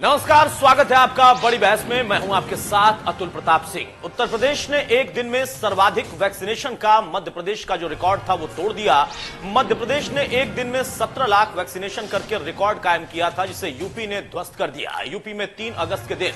नमस्कार, स्वागत है आपका बड़ी बहस में। मैं हूं आपके साथ अतुल प्रताप सिंह। उत्तर प्रदेश ने एक दिन में सर्वाधिक वैक्सीनेशन का मध्य प्रदेश का जो रिकॉर्ड था वो तोड़ दिया। मध्य प्रदेश ने एक दिन में 17 लाख वैक्सीनेशन करके रिकॉर्ड कायम किया था, जिसे यूपी ने ध्वस्त कर दिया। यूपी में 3 अगस्त के दिन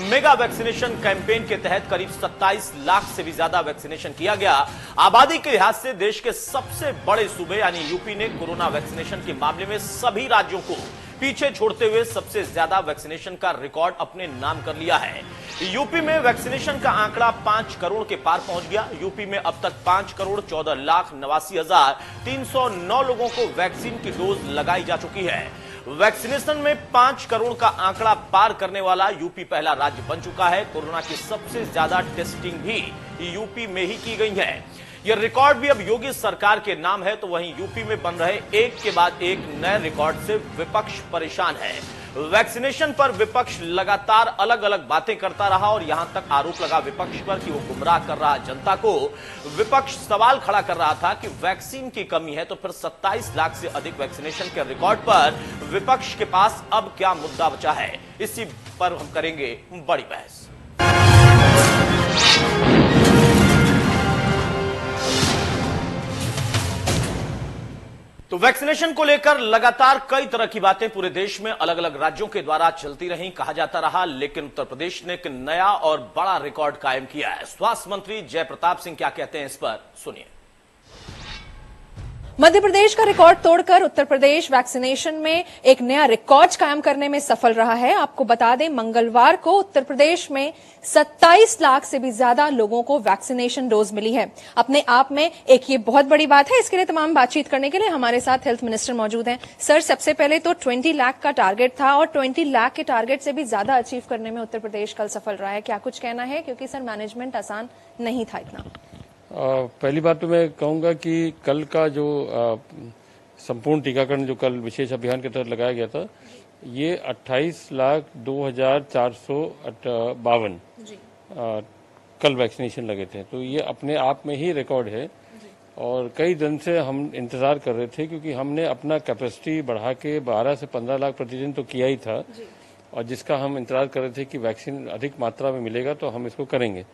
मेगा वैक्सीनेशन कैंपेन के तहत करीब 27 लाख से भी ज्यादा वैक्सीनेशन किया गया। आबादी के लिहाज से देश के सबसे बड़े सूबे यानी यूपी ने कोरोना वैक्सीनेशन के मामले में सभी राज्यों को पीछे छोड़ते हुए सबसे ज्यादा वैक्सीनेशन का रिकॉर्ड अपने नाम कर लिया है। यूपी में वैक्सीनेशन का आंकड़ा 5 करोड़ के पार पहुंच गया। यूपी में अब तक 5 करोड़ 14 लाख 89,309 लोगों को वैक्सीन की डोज लगाई जा चुकी है। वैक्सीनेशन में 5 करोड़ का आंकड़ा पार करने वाला यूपी पहला राज्य बन चुका है। कोरोना की सबसे ज्यादा टेस्टिंग भी यूपी में ही की गई है। यह रिकॉर्ड भी अब योगी सरकार के नाम है। तो वहीं यूपी में बन रहे एक के बाद एक नए रिकॉर्ड से विपक्ष परेशान है। वैक्सीनेशन पर विपक्ष लगातार अलग अलग बातें करता रहा और यहां तक आरोप लगा विपक्ष पर कि वो गुमराह कर रहा जनता को। विपक्ष सवाल खड़ा कर रहा था कि वैक्सीन की कमी है तो फिर 27 लाख से अधिक वैक्सीनेशन के रिकॉर्ड पर विपक्ष के पास अब क्या मुद्दा बचा है, इसी पर हम करेंगे बड़ी बहस। तो वैक्सीनेशन को लेकर लगातार कई तरह की बातें पूरे देश में अलग अलग राज्यों के द्वारा चलती रहीं, कहा जाता रहा, लेकिन उत्तर प्रदेश ने एक नया और बड़ा रिकॉर्ड कायम किया है। स्वास्थ्य मंत्री जय प्रताप सिंह क्या कहते हैं इस पर, सुनिए। मध्य प्रदेश का रिकॉर्ड तोड़कर उत्तर प्रदेश वैक्सीनेशन में एक नया रिकॉर्ड कायम करने में सफल रहा है। आपको बता दें, मंगलवार को उत्तर प्रदेश में 27 लाख से भी ज्यादा लोगों को वैक्सीनेशन डोज मिली है। अपने आप में एक ये बहुत बड़ी बात है। इसके लिए तमाम बातचीत करने के लिए हमारे साथ हेल्थ मिनिस्टर मौजूद हैं। सर, सबसे पहले तो 20 लाख का टारगेट था और 20 लाख के टारगेट से भी ज्यादा अचीव करने में उत्तर प्रदेश कल सफल रहा है। क्या कुछ कहना है, क्योंकि सर मैनेजमेंट आसान नहीं था इतना। पहली बात तो मैं कहूंगा कि कल का जो संपूर्ण टीकाकरण जो कल विशेष अभियान के तहत लगाया गया था, ये 28,02,452 कल वैक्सीनेशन लगे थे। तो ये अपने आप में ही रिकॉर्ड है और कई दिन से हम इंतजार कर रहे थे, क्योंकि हमने अपना कैपेसिटी बढ़ा के 12 से 15 लाख प्रतिदिन तो किया ही था और जिसका हम इंतजार कर रहे थे कि वैक्सीन अधिक मात्रा में मिलेगा तो हम इसको करेंगे।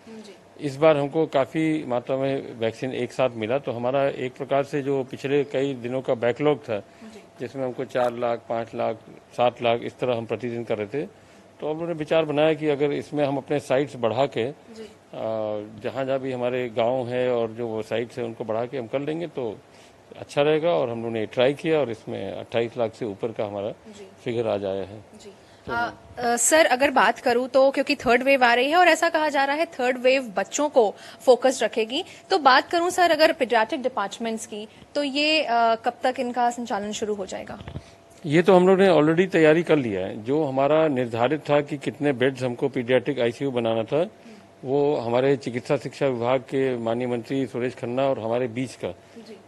इस बार हमको काफी मात्रा में वैक्सीन एक साथ मिला, तो हमारा एक प्रकार से जो पिछले कई दिनों का बैकलॉग था, जिसमें हमको 4 लाख, 5 लाख, 7 लाख इस तरह हम प्रतिदिन कर रहे थे, तो हमने विचार बनाया कि अगर इसमें हम अपने साइट्स बढ़ा के जहाँ जहाँ भी हमारे गांव है और जो वो साइट्स है उनको बढ़ा के हम कर लेंगे तो अच्छा रहेगा। और हम लोगों ने ट्राई किया और इसमें 28 लाख से ऊपर का हमारा फिगर आज आया है। सर, अगर बात करूं तो क्योंकि थर्ड वेव आ रही है और ऐसा कहा जा रहा है थर्ड वेव बच्चों को फोकस रखेगी, तो बात करूं सर अगर पीडियाट्रिक डिपार्टमेंट्स की, तो ये कब तक इनका संचालन शुरू हो जाएगा? ये तो हम लोग ने ऑलरेडी तैयारी कर लिया है। जो हमारा निर्धारित था कि कितने बेड्स हमको पीडियाट्रिक आईसीयू बनाना था, वो हमारे चिकित्सा शिक्षा विभाग के माननीय मंत्री सुरेश खन्ना और हमारे बीच का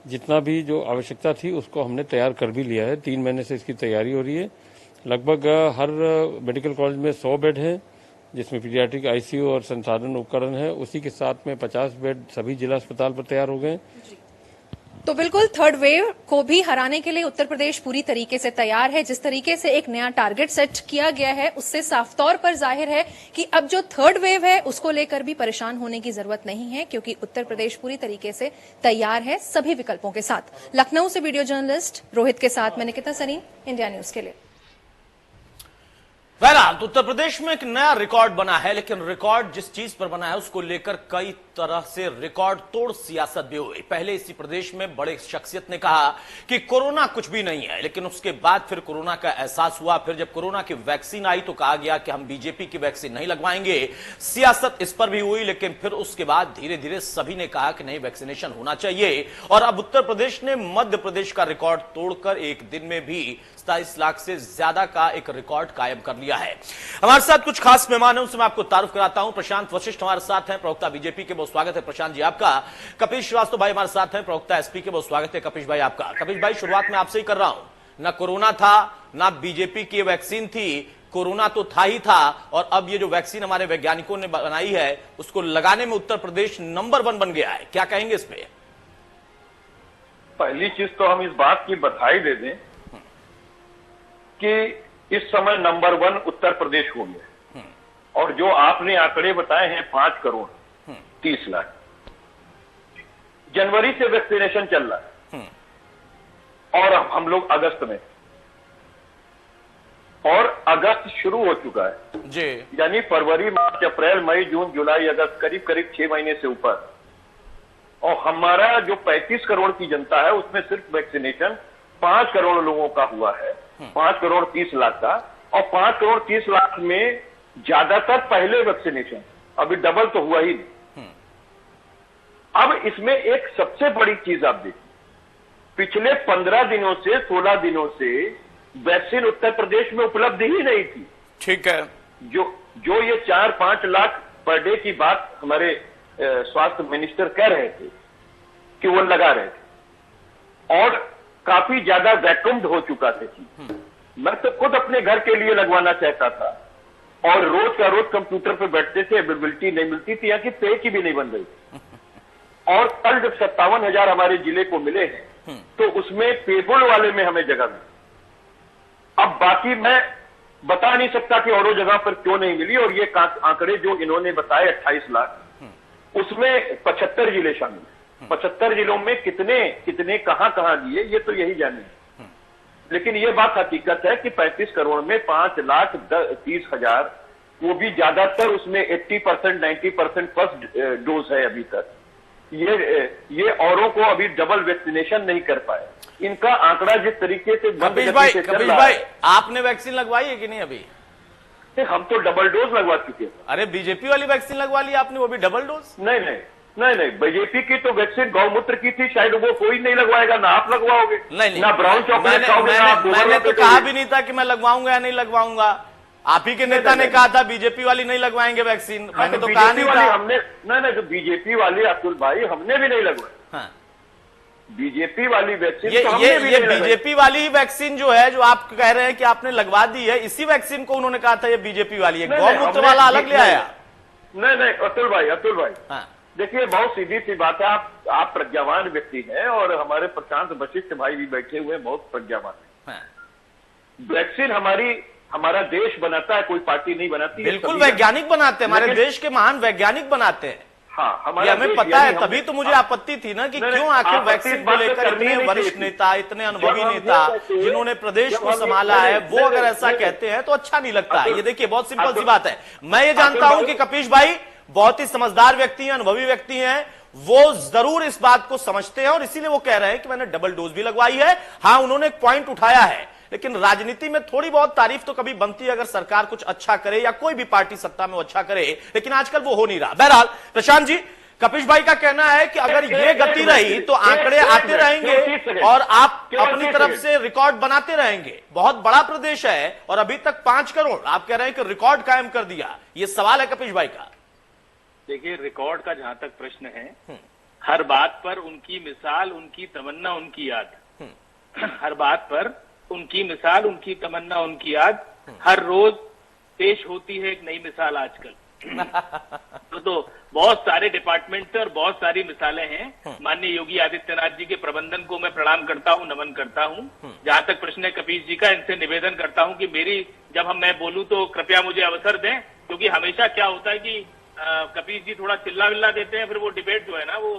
जितना भी जो आवश्यकता थी उसको हमने तैयार कर भी लिया है। 3 महीने से इसकी तैयारी हो रही है। लगभग हर मेडिकल कॉलेज में 100 बेड है, जिसमें पीडियाट्रिक आईसीयू और संसाधन उपकरण है। उसी के साथ में 50 बेड सभी जिला अस्पताल पर तैयार हो गए। तो बिल्कुल थर्ड वेव को भी हराने के लिए उत्तर प्रदेश पूरी तरीके से तैयार है। जिस तरीके से एक नया टारगेट सेट किया गया है, उससे साफ तौर पर जाहिर है कि अब जो थर्ड वेव है उसको लेकर भी परेशान होने की जरूरत नहीं है, क्योंकि उत्तर प्रदेश पूरी तरीके से तैयार है सभी विकल्पों के साथ। लखनऊ से वीडियो जर्नलिस्ट रोहित के साथ मैं निकिता सरीन, इंडिया न्यूज के लिए। बहरहाल तो उत्तर प्रदेश में एक नया रिकॉर्ड बना है, लेकिन रिकॉर्ड जिस चीज पर बना है उसको लेकर कई तरह से रिकॉर्ड तोड़ सियासत भी हुई। पहले इसी प्रदेश में बड़े शख्सियत ने कहा कि कोरोना कुछ भी नहीं है, लेकिन उसके बाद फिर कोरोना का एहसास हुआ। फिर जब कोरोना की वैक्सीन आई तो कहा गया कि हम बीजेपी की वैक्सीन नहीं लगवाएंगे। सियासत इस पर भी हुई, लेकिन फिर उसके बाद धीरे धीरे सभी ने कहा कि नहीं, वैक्सीनेशन होना चाहिए। और अब उत्तर प्रदेश ने मध्य प्रदेश का रिकॉर्ड तोड़कर एक दिन में भी 27 लाख से ज्यादा का एक रिकॉर्ड कायम कर लिया है। हमारे साथ कुछ खास मेहमान हैं, उनसे मैं आपको तारुफ कराता हूं। प्रशांत वशिष्ठ हमारे साथ हैं, प्रवक्ता बीजेपी के। बहुत स्वागत है प्रशांत जी आपका। कपिश श्रीवास्तव भाई हमारे साथ हैं, प्रवक्ता एसपी के। बहुत स्वागत है कपिश भाई आपका। कपिश भाई, शुरुआत में आपसे ही कर रहा हूं। ना कोरोना था, ना बीजेपी की वैक्सीन थी, कोरोना तो था ही था। और अब ये जो वैक्सीन हमारे वैज्ञानिकों ने बनाई है उसको लगाने में उत्तर प्रदेश नंबर 1 बन गया है। क्या कहेंगे इस पे? पहली चीज तो हम इस बात की बधाई दे दें कि इस समय नंबर 1 उत्तर प्रदेश हो गया। और जो आपने आंकड़े बताए हैं 5 करोड़ 30 लाख, जनवरी से वैक्सीनेशन चल रहा है और हम लोग अगस्त में, और अगस्त शुरू हो चुका है जी, यानी फरवरी, मार्च, अप्रैल, मई, जून, जुलाई, अगस्त, करीब करीब 6 महीने से ऊपर। और हमारा जो 35 करोड़ की जनता है उसमें सिर्फ वैक्सीनेशन 5 करोड़ लोगों का हुआ है, 5 करोड़ 30 लाख का। और 5 करोड़ 30 लाख में ज्यादातर पहले वैक्सीनेशन, अभी डबल तो हुआ ही नहीं। अब इसमें एक सबसे बड़ी चीज आप देखिए, पिछले 15 दिनों से 16 दिनों से वैक्सीन उत्तर प्रदेश में उपलब्ध ही नहीं थी। ठीक है। जो ये 4-5 लाख पर डे की बात हमारे स्वास्थ्य मिनिस्टर कह रहे थे कि वो लगा रहे थे, और काफी ज्यादा वैक्यूम्ड हो चुका था चीज। मैं तो खुद अपने घर के लिए लगवाना चाहता था, और रोज का रोज कंप्यूटर पे बैठते थे, अवेलेबिलिटी नहीं मिलती थी, यहाँ की पे की भी नहीं बन रही थी। और कल जब 57,000 हमारे जिले को मिले हैं तो उसमें पेबुल वाले में हमें जगह मिली। अब बाकी मैं बता नहीं सकता कि औरों जगह पर क्यों नहीं मिली, और ये आंकड़े जो इन्होंने बताए 28 लाख, उसमें 75 जिले शामिल हैं। 75 जिलों में कितने कहां दिए ये तो यही जाने। लेकिन ये बात हकीकत है कि 35 करोड़ में 5,30,000, वो भी ज्यादातर उसमें 80% 90% फर्स्ट डोज है अभी तक। ये औरों को अभी डबल वैक्सीनेशन नहीं कर पाए। इनका आंकड़ा जिस तरीके से कपिश भाई आपने वैक्सीन लगवाई है कि नहीं अभी? हम तो डबल डोज लगवा चुके हैं। अरे बीजेपी वाली वैक्सीन लगवा ली आपने, वो भी डबल डोज? नहीं, बीजेपी की तो वैक्सीन गौमूत्र की थी, शायद वो कोई नहीं लगवाएगा, ना आप लगवाओगे, नहीं, ना ब्राउन चॉकलेट खाओगे, मैंने तो कहा भी नहीं था कि मैं लगवाऊंगा या नहीं लगवाऊंगा। आप ही के नेता ने कहा था बीजेपी वाली नहीं लगवाएंगे वैक्सीन, मैंने तो कहा नहीं था। हमने नहीं, जो बीजेपी वाली अतुल भाई हमने भी नहीं लगवाई। हाँ। बीजेपी वाली वैक्सीन ये बीजेपी वाली ही वैक्सीन जो है, जो आप कह रहे हैं कि आपने लगवा दी है, इसी वैक्सीन को उन्होंने कहा था ये बीजेपी वाली है, गौमूत्र वाला अलग ले आया। नहीं अतुल भाई हाँ। देखिए, बहुत सीधी सी बात है, आप प्रज्ञावान व्यक्ति हैं, और हमारे प्रशांत वशिष्ठ भाई भी बैठे हुए बहुत प्रज्ञावान है। वैक्सीन हमारा देश बनाता है, कोई पार्टी नहीं बनाती। बिल्कुल वैज्ञानिक बनाते हैं, हमारे देश के महान वैज्ञानिक बनाते हैं। हाँ, हमें पता है, तभी तो मुझे आपत्ति थी ना कि क्यों आखिर वैक्सीन को लेकर इतने वरिष्ठ नेता, इतने अनुभवी नेता जिन्होंने प्रदेश को संभाला है, वो अगर ऐसा कहते हैं तो अच्छा नहीं लगता है। ये देखिए, बहुत सिंपल सी बात है। मैं ये जानता हूं कि कपिश भाई बहुत ही समझदार व्यक्ति हैं, अनुभवी व्यक्ति हैं, वो जरूर इस बात को समझते हैं और इसीलिए वो कह रहे हैं कि मैंने डबल डोज भी लगवाई है। हाँ, उन्होंने एक पॉइंट उठाया है, लेकिन राजनीति में थोड़ी बहुत तारीफ तो कभी बनती है अगर सरकार कुछ अच्छा करे या कोई भी पार्टी सत्ता में वो अच्छा करे, लेकिन आजकल वो हो नहीं रहा। बहरहाल प्रशांत जी, कपिश भाई का कहना है कि अगर ये गति रही तो आंकड़े आते रहेंगे और आप अपनी तरफ से रिकॉर्ड बनाते रहेंगे। बहुत बड़ा प्रदेश है और अभी तक 5 करोड़ आप कह रहे हैं कि रिकॉर्ड कायम कर दिया। ये सवाल है कपिश भाई का। देखिए, रिकॉर्ड का जहां तक प्रश्न है, हर बात पर उनकी मिसाल, उनकी तमन्ना, उनकी याद। हर बात पर उनकी मिसाल, उनकी तमन्ना, उनकी याद हर रोज पेश होती है एक नई मिसाल आजकल। तो बहुत सारे डिपार्टमेंट और बहुत सारी मिसालें हैं। माननीय योगी आदित्यनाथ जी के प्रबंधन को मैं प्रणाम करता हूं, नमन करता हूं। जहां तक प्रश्न है कपिश जी का, इनसे निवेदन करता हूं कि जब मैं बोलूं तो कृपया मुझे अवसर दें, क्योंकि हमेशा क्या होता है कि कपिश जी थोड़ा चिल्ला विल्ला देते हैं, फिर वो डिबेट जो है ना वो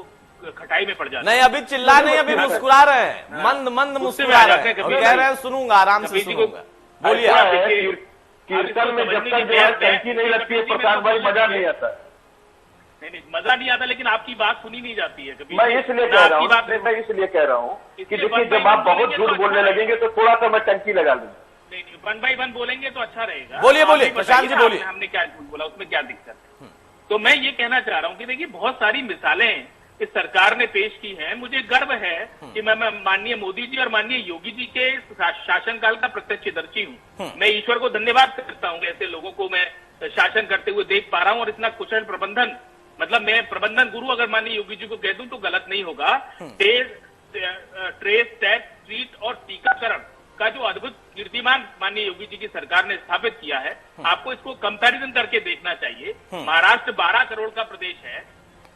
खटाई में पड़ जाता है। नहीं, अभी चिल्ला नहीं, अभी मुस्कुरा रहे हैं, मंद मुस्कुरा रहे हैं, कह रहे हैं सुनूंगा, आराम से सुनूंगा। बोलिए। कीर्तन में जब तक जो है टंकी नहीं लगती है प्रशांत भाई, मजा नहीं आता। नहीं, मजा नहीं आता, लेकिन आपकी बात सुनी नहीं जाती है कभी। मैं इसलिए कह रहा हूँ कि देखिए, जब आप बहुत झूठ बोलने लगेंगे तो थोड़ा सा मैं टंकी लगा लूंगा। नहीं, 1 बाय 1 बोलेंगे तो अच्छा रहेगा। बोलिए प्रशांत जी, बोलिए। हमने क्या झूठ बोला, उसमें क्या दिक्कत है? तो मैं ये कहना चाह रहा हूँ कि देखिए, बहुत सारी मिसालें इस सरकार ने पेश की हैं। मुझे गर्व है कि मैं माननीय मोदी जी और माननीय योगी जी के शासनकाल का प्रत्यक्षदर्शी हूँ। मैं ईश्वर को धन्यवाद करता हूँ, ऐसे लोगों को मैं शासन करते हुए देख पा रहा हूँ, और इतना कुशल प्रबंधन, मतलब मैं प्रबंधन गुरु अगर माननीय योगी जी को कह दूं तो गलत नहीं होगा। ट्रेस, टैक्स, ट्रीट और टीकाकरण का जो अद्भुत कीर्तिमान माननीय योगी जी की सरकार ने स्थापित किया है, आपको इसको कंपैरिजन करके देखना चाहिए। महाराष्ट्र 12 करोड़ का प्रदेश है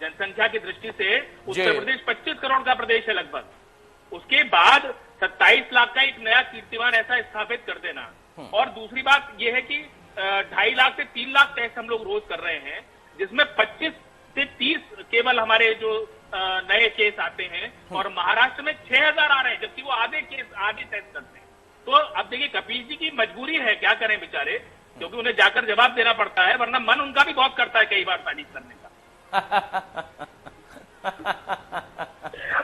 जनसंख्या की दृष्टि से, उत्तर प्रदेश 25 करोड़ का प्रदेश है लगभग। उसके बाद 27 लाख का एक नया कीर्तिमान ऐसा स्थापित कर देना, और दूसरी बात यह है कि 2.5 लाख से 3 लाख टेस्ट हम लोग रोज कर रहे हैं, जिसमें 25 से 30 केवल हमारे जो नए केस आते हैं, और महाराष्ट्र में 6000 आ रहे हैं, जबकि वो आधे टेस्ट करते हैं। तो अब देखिए कपिल जी की मजबूरी है, क्या करें बेचारे, क्योंकि उन्हें जाकर जवाब देना पड़ता है, वरना मन उनका भी बहुत करता है कई बार तारीफ करने का।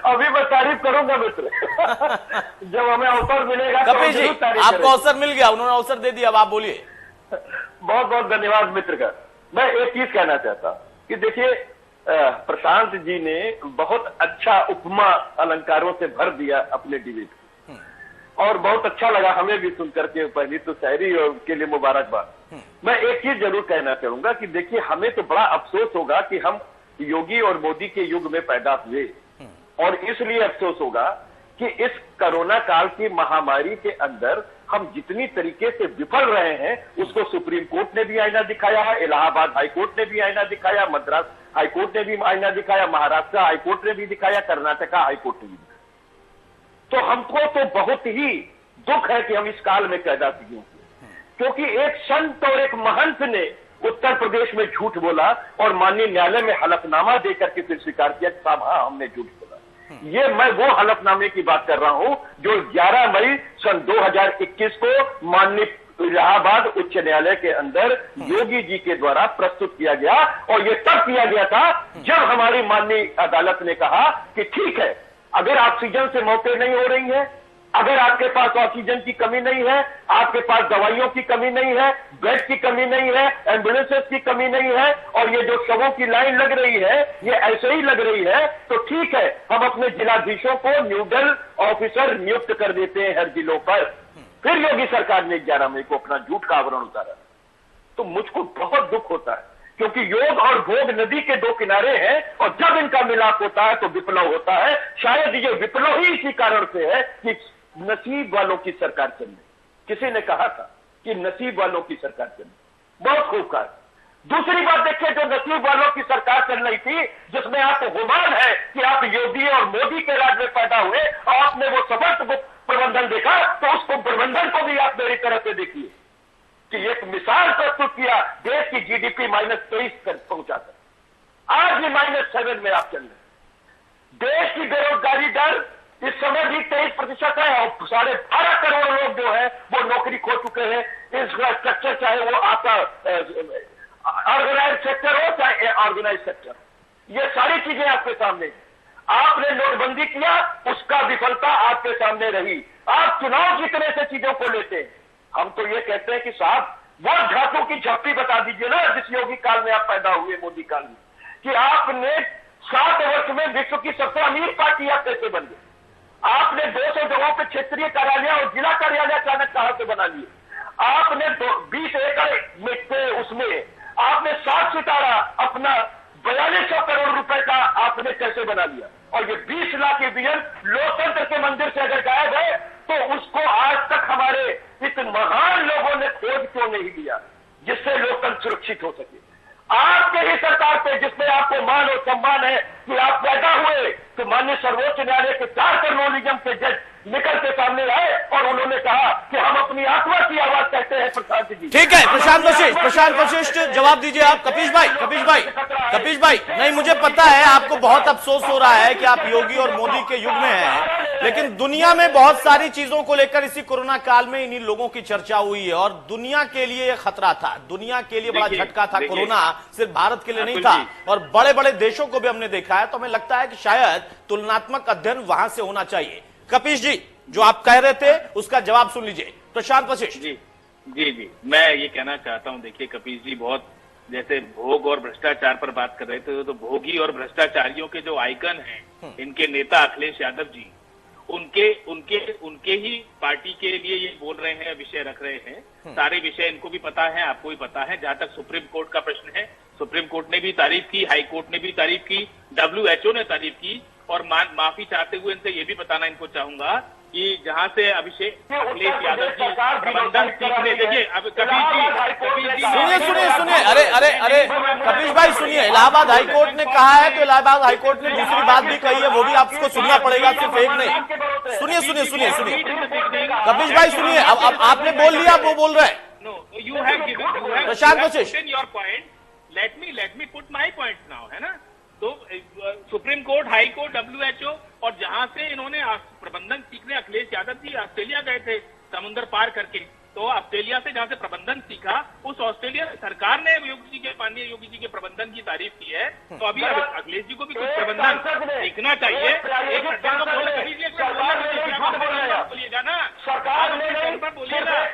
अभी मैं तारीफ करूंगा मित्र। जब हमें अवसर मिलेगा कपिल जी, आपको अवसर मिल गया, उन्होंने अवसर दे दिया, अब आप बोलिए। बहुत बहुत धन्यवाद मित्र का। मैं एक चीज कहना चाहता हूं कि देखिए, प्रशांत जी ने बहुत अच्छा उपमा अलंकारों से भर दिया अपने डिबेट को, और बहुत अच्छा लगा हमें भी सुनकर के। पहली तो शायरी के लिए मुबारकबाद। मैं एक चीज जरूर कहना चाहूंगा कि देखिए, हमें तो बड़ा अफसोस होगा कि हम योगी और मोदी के युग में पैदा हुए, और इसलिए अफसोस होगा कि इस कोरोना काल की महामारी के अंदर हम जितनी तरीके से विफल रहे हैं, उसको सुप्रीम कोर्ट ने भी आईना दिखाया है, इलाहाबाद हाईकोर्ट ने भी आईना दिखाया, मद्रास हाईकोर्ट ने भी आईना दिखाया, महाराष्ट्र हाईकोर्ट ने भी दिखाया, कर्नाटका हाईकोर्ट ने भी दिखाया। तो हमको तो बहुत ही दुख है कि हम इस काल में पैदा हुए, क्योंकि एक संत और एक महंत ने उत्तर प्रदेश में झूठ बोला और माननीय न्यायालय में हलफनामा देकर के फिर स्वीकार किया कि साहब हाँ हमने झूठ बोला। ये मैं वो हलफनामे की बात कर रहा हूं जो 11 मई सन 2021 को माननीय इलाहाबाद उच्च न्यायालय के अंदर योगी जी के द्वारा प्रस्तुत किया गया, और ये तब किया गया था जब हमारी माननीय अदालत ने कहा कि ठीक है, अगर ऑक्सीजन से मौतें नहीं हो रही है, अगर आपके पास ऑक्सीजन की कमी नहीं है, आपके पास दवाइयों की कमी नहीं है, बेड की कमी नहीं है, एम्बुलेंसेस की कमी नहीं है, और ये जो शवों की लाइन लग रही है ये ऐसे ही लग रही है, तो ठीक है, हम अपने जिलाधीशों को न्यूडल ऑफिसर नियुक्त कर देते हैं हर जिलों पर। फिर योगी सरकार ने 11 मई को अपना झूठ का आवरण उतारा। तो मुझको बहुत दुख होता है, क्योंकि योग और भोग नदी के दो किनारे हैं, और जब इनका मिलाप होता है तो विप्लव होता है। शायद ये विप्लव ही इसी कारण से है कि नसीब वालों की सरकार चल रही। किसी ने कहा था कि नसीब वालों की सरकार चल रही, बहुत खूब कहा। दूसरी बात देखिए, जो नसीब वालों की सरकार चल रही थी, जिसमें आपको गुमान है कि आप योगी और मोदी के राज में पैदा हुए और आपने वो समर्थ प्रबंधन देखा, तो उसको प्रबंधन को भी आप मेरी तरफ से देखिए कि एक मिसाल प्रस्तुत किया, देश की जीडीपी -23 पहुंचाकर आज भी -7 में आप चल रहे। देश की बेरोजगारी दर इस समय भी 23% है, और 12.5 करोड़ लोग जो है वो नौकरी खो चुके हैं। इंफ्रास्ट्रक्चर चाहे वो आपका ऑर्गेनाइज सेक्टर हो चाहे ऑर्गेनाइज सेक्टर, ये सारी चीजें आपके सामने। आपने नोटबंदी किया, उसका विफलता आपके सामने रही। आप चुनाव जीतने से चीजों को लेते हैं। हम तो ये कहते हैं कि साहब वो झांकों की झप्पी बता दीजिए ना, जिस योगी काल में आप पैदा हुए, मोदी काल में, कि आपने 7 वर्ष में विश्व की सबसे अमीर पार्टी आप कैसे बन गए। आपने 200 जगहों पे क्षेत्रीय कार्यालय और जिला कार्यालय अचानक कहां से बना लिए। आपने 20 एकड़ में उसमें आपने 7 सितारा अपना 4200 करोड़ रुपए का आपने कैसे बना लिया, और ये 20 लाख विजन लोकतंत्र के मंदिर से अगर गायब है, तो उसको आज तक हमारे इस महान लोगों ने खोज क्यों नहीं लिया, जिससे लोकतंत्र सुरक्षित हो सके। आपके ही सरकार पे, जिसमें आपको मान और सम्मान है कि आप पैदा हुए, तो माननीय सर्वोच्च न्यायालय के 4 कर्नोलिज्म के जज निकल के सामने आए और उन्होंने कहा कि हम अपनी आत्मा की आवाज कहते हैं। प्रशांत जी, ठीक है, प्रशांत वशिष्ठ जवाब दीजिए आप। कपिश भाई, नहीं, मुझे पता है आपको बहुत अफसोस हो रहा है कि आप योगी और मोदी के युग में हैं, लेकिन दुनिया में बहुत सारी चीजों को लेकर इसी कोरोना काल में इन्हीं लोगों की चर्चा हुई है, और दुनिया के लिए खतरा था, दुनिया के लिए बड़ा झटका था कोरोना, सिर्फ भारत के लिए नहीं था, और बड़े बड़े देशों को भी हमने देखा है। तो हमें लगता है कि शायद तुलनात्मक अध्ययन वहां से होना चाहिए। कपिश जी, जो आप कह रहे थे उसका जवाब सुन लीजिए। प्रशांत वशिष्ठ जी, मैं ये कहना चाहता हूं, देखिए कपिश जी बहुत जैसे भोग और भ्रष्टाचार पर बात कर रहे थे, तो भोगी और भ्रष्टाचारियों के जो आइकन हैं, इनके नेता अखिलेश यादव जी, उनके ही पार्टी के लिए ये बोल रहे हैं, विषय रख रहे हैं। सारे विषय इनको भी पता है, आपको भी पता है। जहां तक सुप्रीम कोर्ट का प्रश्न है, सुप्रीम कोर्ट ने भी तारीफ की, हाई कोर्ट ने भी तारीफ की, WHO ने तारीफ की, और माफी चाहते हुए इनसे ये भी बताना इनको चाहूंगा कि जहां से अखिलेश यादव जी प्रबंधन सीखने, देखिए अब कपिश जी सुनिए, अरे कपिश भाई सुनिए, इलाहाबाद हाईकोर्ट ने कहा है तो इलाहाबाद हाईकोर्ट ने दूसरी बात भी कही है, वो भी आपको सुनना पड़ेगा, सिर्फ एक नहीं। सुनिए सुनिए सुनिए सुनिए कपिश भाई सुनिए, अब आपने बोल लिया, वो बोल रहे हैं। No, you have given Prashant Vashishtha your point. Let me put my point now, है ना? तो supreme court, high court, WHO और जहां से इन्होंने प्रबंधन सीखने अखिलेश यादव जी ऑस्ट्रेलिया गए थे समुद्र पार करके, तो ऑस्ट्रेलिया से जहां से प्रबंधन सीखा, उस ऑस्ट्रेलिया सरकार ने माननीय योगी जी के प्रबंधन की तारीफ की है। तो अभी अखिलेश जी को भी कुछ प्रबंधन सीखना चाहिए। एक बोलिएगा ना, सरकार ने बोलिएगा,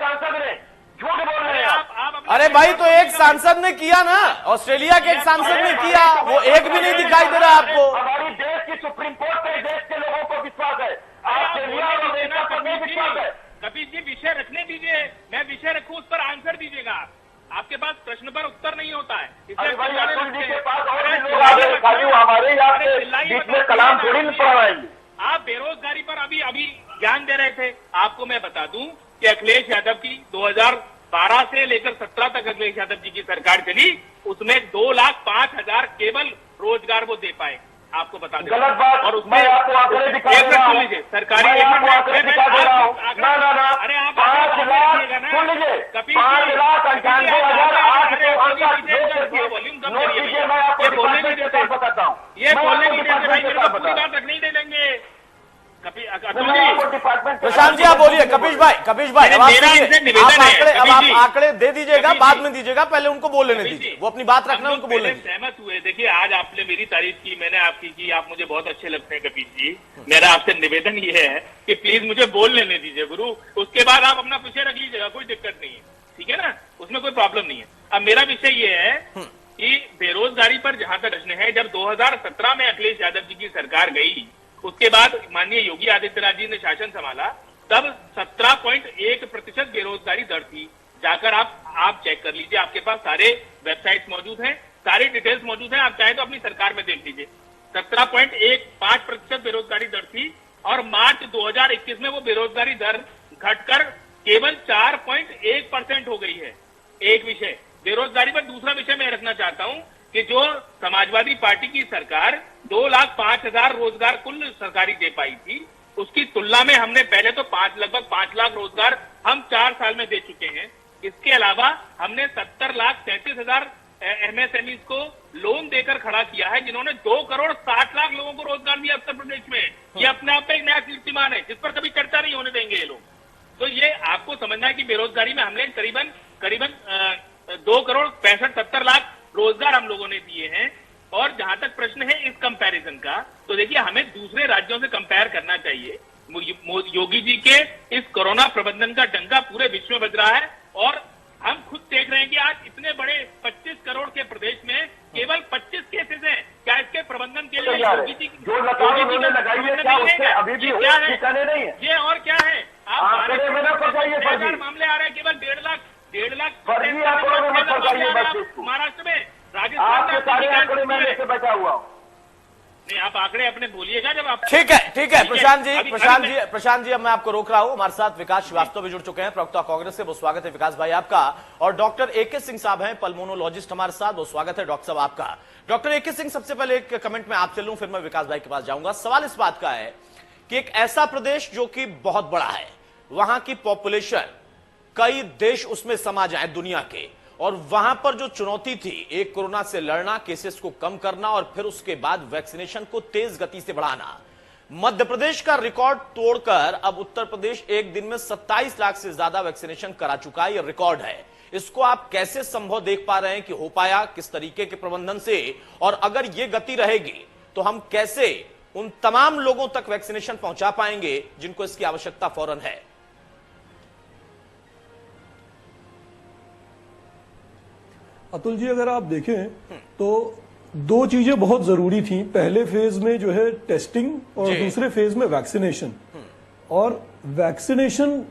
झूठ बोल रहे हैं आप। अरे भाई, तो एक सांसद ने किया ना, ऑस्ट्रेलिया के एक सांसद ने किया, वो एक भी नहीं दिखाई दे रहा आपको। हमारी देश की सुप्रीम कोर्ट पे देश के लोगों को विश्वास है, ऑस्ट्रेलिया और अमेरिका पर नहीं विश्वास है। कपिल जी विषय रखने दीजिए, मैं विषय रखूं, उस पर आंसर दीजिएगा। आपके पास प्रश्न पर उत्तर नहीं होता है, अरे भाई अतुल जी के पास और भी लोग आ गए, खाली हमारे यहाँ पे बीच में कलाम थोड़ी न पढ़ाएंगे। आप बेरोजगारी पर अभी ज्ञान दे रहे थे। आपको मैं बता दूं कि अखिलेश यादव की 2012 से लेकर 17 तक अखिलेश यादव जी की सरकार चली, उसमें 2,05,000 केवल रोजगार वो दे पाए। आपको बता दें, गलत बात। और उसमें मैं आपको आंकड़े दिखा दे रहा हूं, सरकारी मैं आपको आंकड़े दिखा दे रहा हूं। ना अरे आप 5 लाख, सुन लीजिए, 5,98,868 वॉल्यूम कम नोट करिए। कीजिए, मैं आपको डिपार्टमेंट के तौर पर बताता हूँ। ये बोलने की जैसे भाई मेरे को पूरी बात रखने ही दे देंगे। प्रशांत जी आप बोलिए। कपिश भाई अब आप आंकड़े दे दीजिएगा, बाद में दीजिएगा, पहले उनको बोल लेने दीजिए, वो अपनी बात रखना, उनको बोलने दीजिए। सहमत हुए। देखिए, आज आपने मेरी तारीफ की, मैंने आपकी की, आप मुझे बहुत अच्छे लगते हैं कपिश जी। मेरा आपसे निवेदन ये है कि प्लीज मुझे बोल लेने दीजिए गुरु, उसके बाद आप अपना विषय रख लीजिएगा, कोई दिक्कत नहीं है, ठीक है ना, उसमें कोई प्रॉब्लम नहीं है। अब मेरा विषय ये है कि बेरोजगारी पर जहां तक प्रश्न है, जब 2017 में अखिलेश यादव जी की सरकार गई, उसके बाद माननीय योगी आदित्यनाथ जी ने शासन संभाला, तब 17.1% बेरोजगारी दर थी। जाकर आप चेक कर लीजिए, आपके पास सारे वेबसाइट मौजूद हैं, सारी डिटेल्स मौजूद हैं, आप चाहे तो अपनी सरकार में देख लीजिए। 17.15% बेरोजगारी दर थी और मार्च 2021 में वो बेरोजगारी दर घटकर केवल 4.1% हो गई है। एक विषय बेरोजगारी पर। दूसरा विषय मैं रखना चाहता हूं कि जो समाजवादी पार्टी की सरकार 2,05,000 रोजगार कुल सरकारी दे पाई थी, उसकी तुलना में हमने पहले तो लगभग 5 लाख रोजगार हम 4 साल में दे चुके हैं। इसके अलावा हमने 70,33,000 MSMEs को लोन देकर खड़ा किया है, जिन्होंने 2,60,00,000 लोगों को रोजगार दिया उत्तर प्रदेश में। ये अपने आप में एक नया कीर्तिमान है, जिस पर कभी चर्चा नहीं होने देंगे ये लोग। तो ये आपको समझना है कि बेरोजगारी में हमने करीबन 2,65,70,00,000 रोजगार हम लोगों ने दिए हैं। और जहां तक प्रश्न है इस कंपैरिजन का, तो देखिए, हमें दूसरे राज्यों से कंपेयर करना चाहिए। योगी जी के इस कोरोना प्रबंधन का डंका पूरे विश्व में बज रहा है, और हम खुद देख रहे हैं कि आज इतने बड़े 25 करोड़ के प्रदेश में केवल 25 केसेस हैं। क्या इसके प्रबंधन के लिए योगी जी जो लगाई है, क्या उससे अभी भी ठिकाने नहीं है? ये और क्या है? आप मामले आ रहे हैं, केवल 1.5 लाख महाराष्ट्र में, राजस्थान में बचा हुआ। नहीं, आप आंकड़े अपने बोलिएगा जब आप। ठीक है प्रशांत जी अब मैं आपको रोक रहा हूं। हमारे साथ विकास श्रीवास्तव भी जुड़ चुके हैं, प्रवक्ता कांग्रेस से, वो स्वागत है विकास भाई आपका। और डॉक्टर AK सिंह साहब हैं, पल्मोनोलॉजिस्ट हमारे साथ, वो स्वागत है डॉक्टर साहब आपका। डॉक्टर AK सिंह, सबसे पहले एक कमेंट में आपसे लूं, फिर मैं विकास भाई के पास जाऊंगा। सवाल इस बात का है कि एक ऐसा प्रदेश जो कि बहुत बड़ा है, वहां की पॉपुलेशन, कई देश उसमें समा जाए दुनिया के, और वहां पर जो चुनौती थी, एक कोरोना से लड़ना, केसेस को कम करना, और फिर उसके बाद वैक्सीनेशन को तेज गति से बढ़ाना। मध्य प्रदेश का रिकॉर्ड तोड़कर अब उत्तर प्रदेश एक दिन में 27 लाख से ज्यादा वैक्सीनेशन करा चुका है, यह रिकॉर्ड है। इसको आप कैसे संभव देख पा रहे हैं कि हो पाया, किस तरीके के प्रबंधन से, और अगर यह गति रहेगी तो हम कैसे उन तमाम लोगों तक वैक्सीनेशन पहुंचा पाएंगे जिनको इसकी आवश्यकता फौरन है? अतुल जी, अगर आप देखें तो 2 चीजें बहुत जरूरी थी। पहले फेज में जो है टेस्टिंग, और दूसरे फेज में वैक्सीनेशन। और वैक्सीनेशन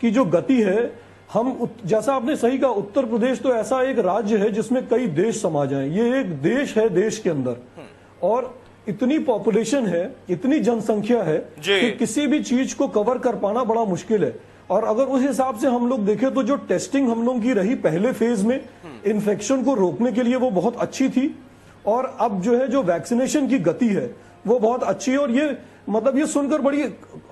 की जो गति है, हम जैसा आपने सही कहा, उत्तर प्रदेश तो ऐसा एक राज्य है जिसमें कई देश समा जाएं। ये एक देश है देश के अंदर, और इतनी पॉपुलेशन है, इतनी जनसंख्या है कि किसी भी चीज को कवर कर पाना बड़ा मुश्किल है। और अगर उस हिसाब से हम लोग देखें तो जो टेस्टिंग हम लोग की रही पहले फेज में इन्फेक्शन को रोकने के लिए, वो बहुत अच्छी थी। और अब जो है जो वैक्सीनेशन की गति है वो बहुत अच्छी है। और ये मतलब ये सुनकर बड़ी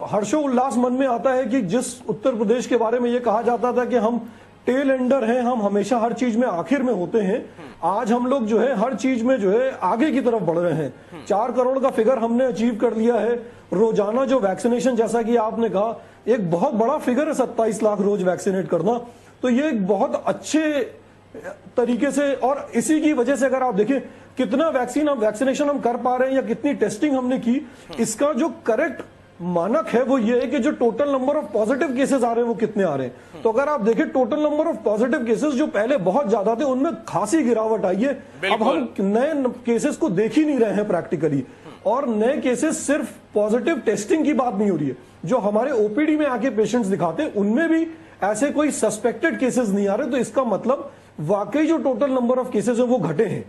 हर्षोल्लास मन में आता है कि जिस उत्तर प्रदेश के बारे में ये कहा जाता था कि हम टेल एंडर हैं, हम हमेशा हर चीज में आखिर में होते हैं, आज हम लोग जो है हर चीज में जो है आगे की तरफ बढ़ रहे हैं। 4 करोड़ का फिगर हमने अचीव कर लिया है। रोजाना जो वैक्सीनेशन, जैसा कि आपने कहा, एक बहुत बड़ा फिगर है 27 लाख रोज वैक्सीनेट करना। तो ये एक बहुत अच्छे तरीके से, और इसी की वजह से अगर आप देखें कितना वैक्सीनेशन हम कर पा रहे हैं या कितनी टेस्टिंग हमने की, इसका जो करेक्ट मानक है वो ये है कि जो total number of positive cases आ रहे हैं वो कितने आ रहे हैं। तो अगर आप देखें total number of positive cases जो पहले बहुत ज्यादा थे उनमें खासी गिरावट आई है। अब हम नए केसेस को देख ही नहीं रहे हैं प्रैक्टिकली, और नए केसेस सिर्फ पॉजिटिव टेस्टिंग की बात नहीं हो रही है, जो हमारे ओपीडी में आके पेशेंट्स दिखाते हैं उनमें भी ऐसे कोई सस्पेक्टेड केसेस नहीं आ रहे। तो इसका मतलब वाकई जो टोटल नंबर ऑफ केसेस है वो घटे हैं।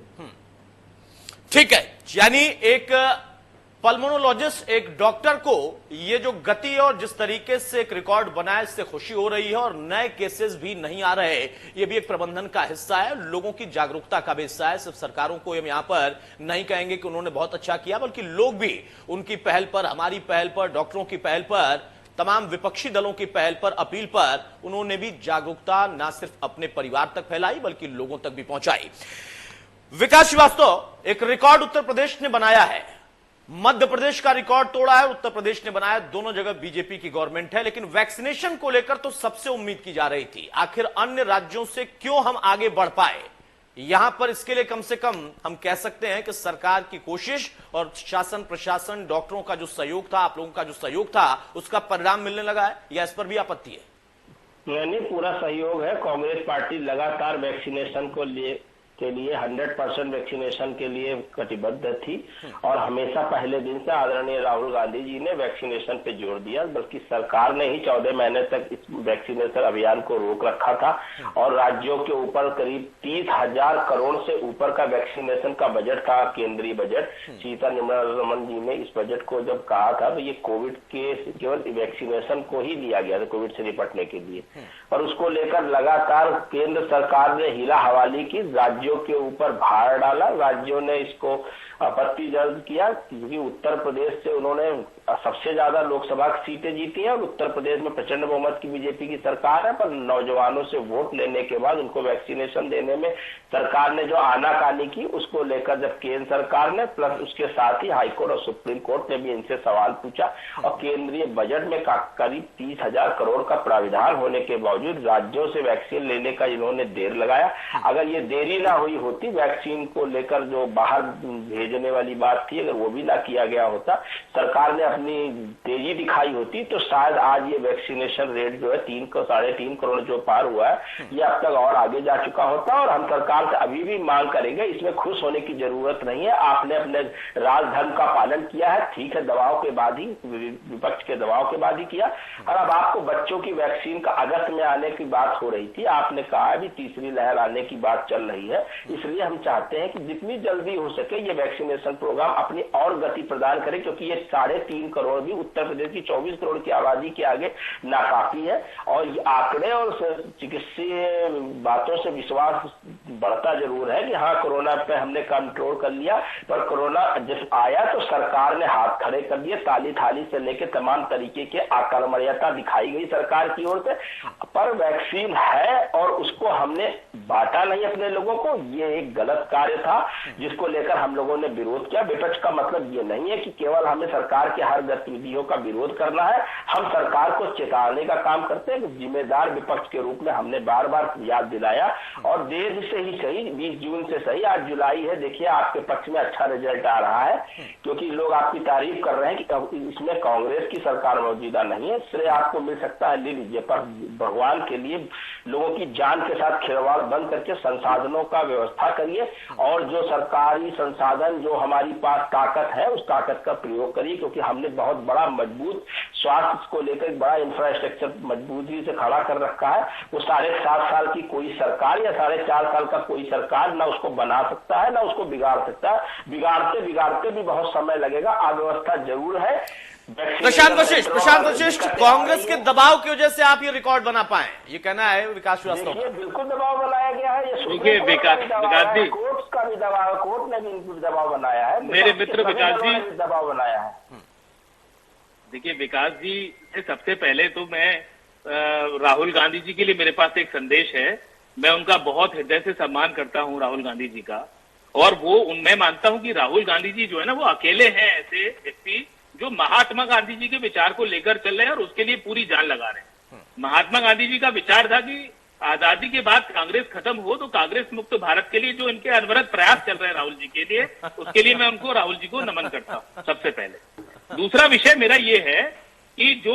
ठीक है, यानी एक पल्मोनोलॉजिस्ट, एक डॉक्टर को ये जो गति और जिस तरीके से एक रिकॉर्ड बना है इससे खुशी हो रही है, और नए केसेस भी नहीं आ रहे, ये भी एक प्रबंधन का हिस्सा है, लोगों की जागरूकता का भी हिस्सा है। सिर्फ सरकारों को हम यहां पर नहीं कहेंगे कि उन्होंने बहुत अच्छा किया, बल्कि लोग भी उनकी पहल पर, हमारी पहल पर, डॉक्टरों की पहल पर, तमाम विपक्षी दलों की पहल पर, अपील पर उन्होंने भी जागरूकता न सिर्फ अपने परिवार तक फैलाई बल्कि लोगों तक भी पहुंचाई। विकास श्रीवास्तव, एक रिकॉर्ड उत्तर प्रदेश ने बनाया है, मध्य प्रदेश का रिकॉर्ड तोड़ा है, उत्तर प्रदेश ने बनाया, दोनों जगह बीजेपी की गवर्नमेंट है, लेकिन वैक्सीनेशन को लेकर तो सबसे उम्मीद की जा रही थी, आखिर अन्य राज्यों से क्यों हम आगे बढ़ पाए। यहां पर इसके लिए कम से कम हम कह सकते हैं कि सरकार की कोशिश और शासन प्रशासन, डॉक्टरों का जो सहयोग था, आप लोगों का जो सहयोग था, उसका परिणाम मिलने लगा है, या इस पर भी आपत्ति है? नहीं, पूरा सहयोग है। कांग्रेस पार्टी लगातार वैक्सीनेशन के लिए 100% वैक्सीनेशन के लिए कटिबद्ध थी, और हमेशा पहले दिन से आदरणीय राहुल गांधी जी ने वैक्सीनेशन पे जोर दिया, बल्कि सरकार ने ही 14 महीने तक इस वैक्सीनेशन अभियान को रोक रखा था, और राज्यों के ऊपर करीब 30,000 करोड़ से ऊपर का वैक्सीनेशन का बजट था, केंद्रीय बजट। सीतारमण जी ने इस बजट को जब कहा था तो ये कोविड के केवल वैक्सीनेशन को ही लिया गया था, कोविड से निपटने के लिए, और उसको लेकर लगातार केंद्र सरकार ने हीरा हवाली की, राज्यों के ऊपर भार डाला। राज्यों ने इसको आपत्ति दर्ज किया, क्योंकि उत्तर प्रदेश से उन्होंने सबसे ज्यादा लोकसभा की सीटें जीती हैं, और उत्तर प्रदेश में प्रचंड बहुमत की बीजेपी की सरकार है, पर नौजवानों से वोट लेने के बाद उनको वैक्सीनेशन देने में सरकार ने जो आनाकानी की, उसको लेकर जब केंद्र सरकार ने, प्लस उसके साथ ही हाईकोर्ट और सुप्रीम कोर्ट ने भी इनसे सवाल पूछा, और केंद्रीय बजट में करीब 30,000 करोड़ का प्राविधान होने के बावजूद राज्यों से वैक्सीन लेने का इन्होंने देर लगाया। अगर ये देरी ना हुई होती, वैक्सीन को लेकर जो बाहर भेजने वाली बात थी, अगर वो भी ना किया गया होता, सरकार ने अपनी तेजी दिखाई होती, तो शायद आज ये वैक्सीनेशन रेट जो है 3.5 करोड़ जो पार हुआ है, ये अब तक और आगे जा चुका होता। और हम सरकार से अभी भी मांग करेंगे, इसमें खुश होने की जरूरत नहीं है। आपने अपने राजधर्म का पालन किया है, ठीक है, दबाव के बाद ही, विपक्ष के दबाव के बाद ही किया, और अब आपको बच्चों की वैक्सीन का अगस्त में आने की बात हो रही थी, आपने कहा अभी तीसरी लहर आने की बात चल रही है, इसलिए हम चाहते हैं कि जितनी जल्दी हो सके ये वैक्सीनेशन प्रोग्राम अपनी और गति प्रदान करे, क्योंकि ये 3.5 करोड़ भी उत्तर प्रदेश की 24 करोड़ की आबादी के आगे नाकाफी है। और ये आंकड़े और चिकित्सीय बातों से विश्वास बढ़ता जरूर है कि हाँ, कोरोना पे हमने कंट्रोल कर लिया, पर कोरोना जब आया तो सरकार ने हाथ खड़े कर दिए, ताली थाली से लेकर तमाम तरीके के आक्रमणीयता दिखाई गई सरकार की ओर से। पर वैक्सीन है और उसको हमने बांटा नहीं अपने लोगों को, ये एक गलत कार्य था जिसको लेकर हम लोगों ने विरोध किया। विपक्ष का मतलब ये नहीं है कि केवल हमें सरकार के हर गतिविधियों का विरोध करना है, हम सरकार को चेताने का काम करते हैं। जिम्मेदार विपक्ष के रूप में हमने बार बार याद दिलाया, और देर से ही सही, 20 जून से सही, आज जुलाई है, देखिए आपके पक्ष में अच्छा रिजल्ट आ रहा है, क्योंकि लोग आपकी तारीफ कर रहे हैं कि इसमें कांग्रेस की सरकार मौजूदा नहीं है। श्रेय आपको मिल सकता है, ले लीजिए, पर भगवान के लिए लोगों की जान के साथ खिलवाड़ बंद करके संसाधनों का व्यवस्था करिए, और जो सरकारी संसाधन जो हमारी पास ताकत है उस ताकत का प्रयोग करिए, क्योंकि हमने बहुत बड़ा मजबूत स्वास्थ्य को लेकर एक बड़ा इंफ्रास्ट्रक्चर मजबूती से खड़ा कर रखा है। वो 7.5 साल की कोई सरकार या 4.5 साल का कोई सरकार ना उसको बना सकता है, ना उसको बिगाड़ सकता है। बिगाड़ते बिगाड़ते भी बहुत समय लगेगा। अव्यवस्था जरूर है, प्रशांत वशिष्ठ, कांग्रेस के दबाव की वजह से आप ये रिकॉर्ड बना पाए, ये कहना है विकास श्रीवास्तव का। बिल्कुल दबाव बनाया गया है। ये देखिए विकास जी, कोर्ट का भी दबाव, कोर्ट ने भी दबाव बनाया है, मेरे मित्र विकास जी दबाव बनाया है। देखिए विकास जी से सबसे पहले तो मैं राहुल गांधी जी के लिए मेरे पास एक संदेश है। मैं उनका बहुत हृदय से सम्मान करता हूं, राहुल गांधी जी का, और मैं मानता हूं कि राहुल गांधी जी जो है ना, वो अकेले हैं ऐसे व्यक्ति जो महात्मा गांधी जी के विचार को लेकर चल रहे हैं और उसके लिए पूरी जान लगा रहे हैं। महात्मा गांधी जी का विचार था कि आजादी के बाद कांग्रेस खत्म हो तो कांग्रेस मुक्त भारत के लिए जो इनके अनवरत प्रयास चल रहे हैं राहुल जी के लिए, उसके लिए मैं उनको, राहुल जी को नमन करता हूं सबसे पहले। दूसरा विषय मेरा ये है कि जो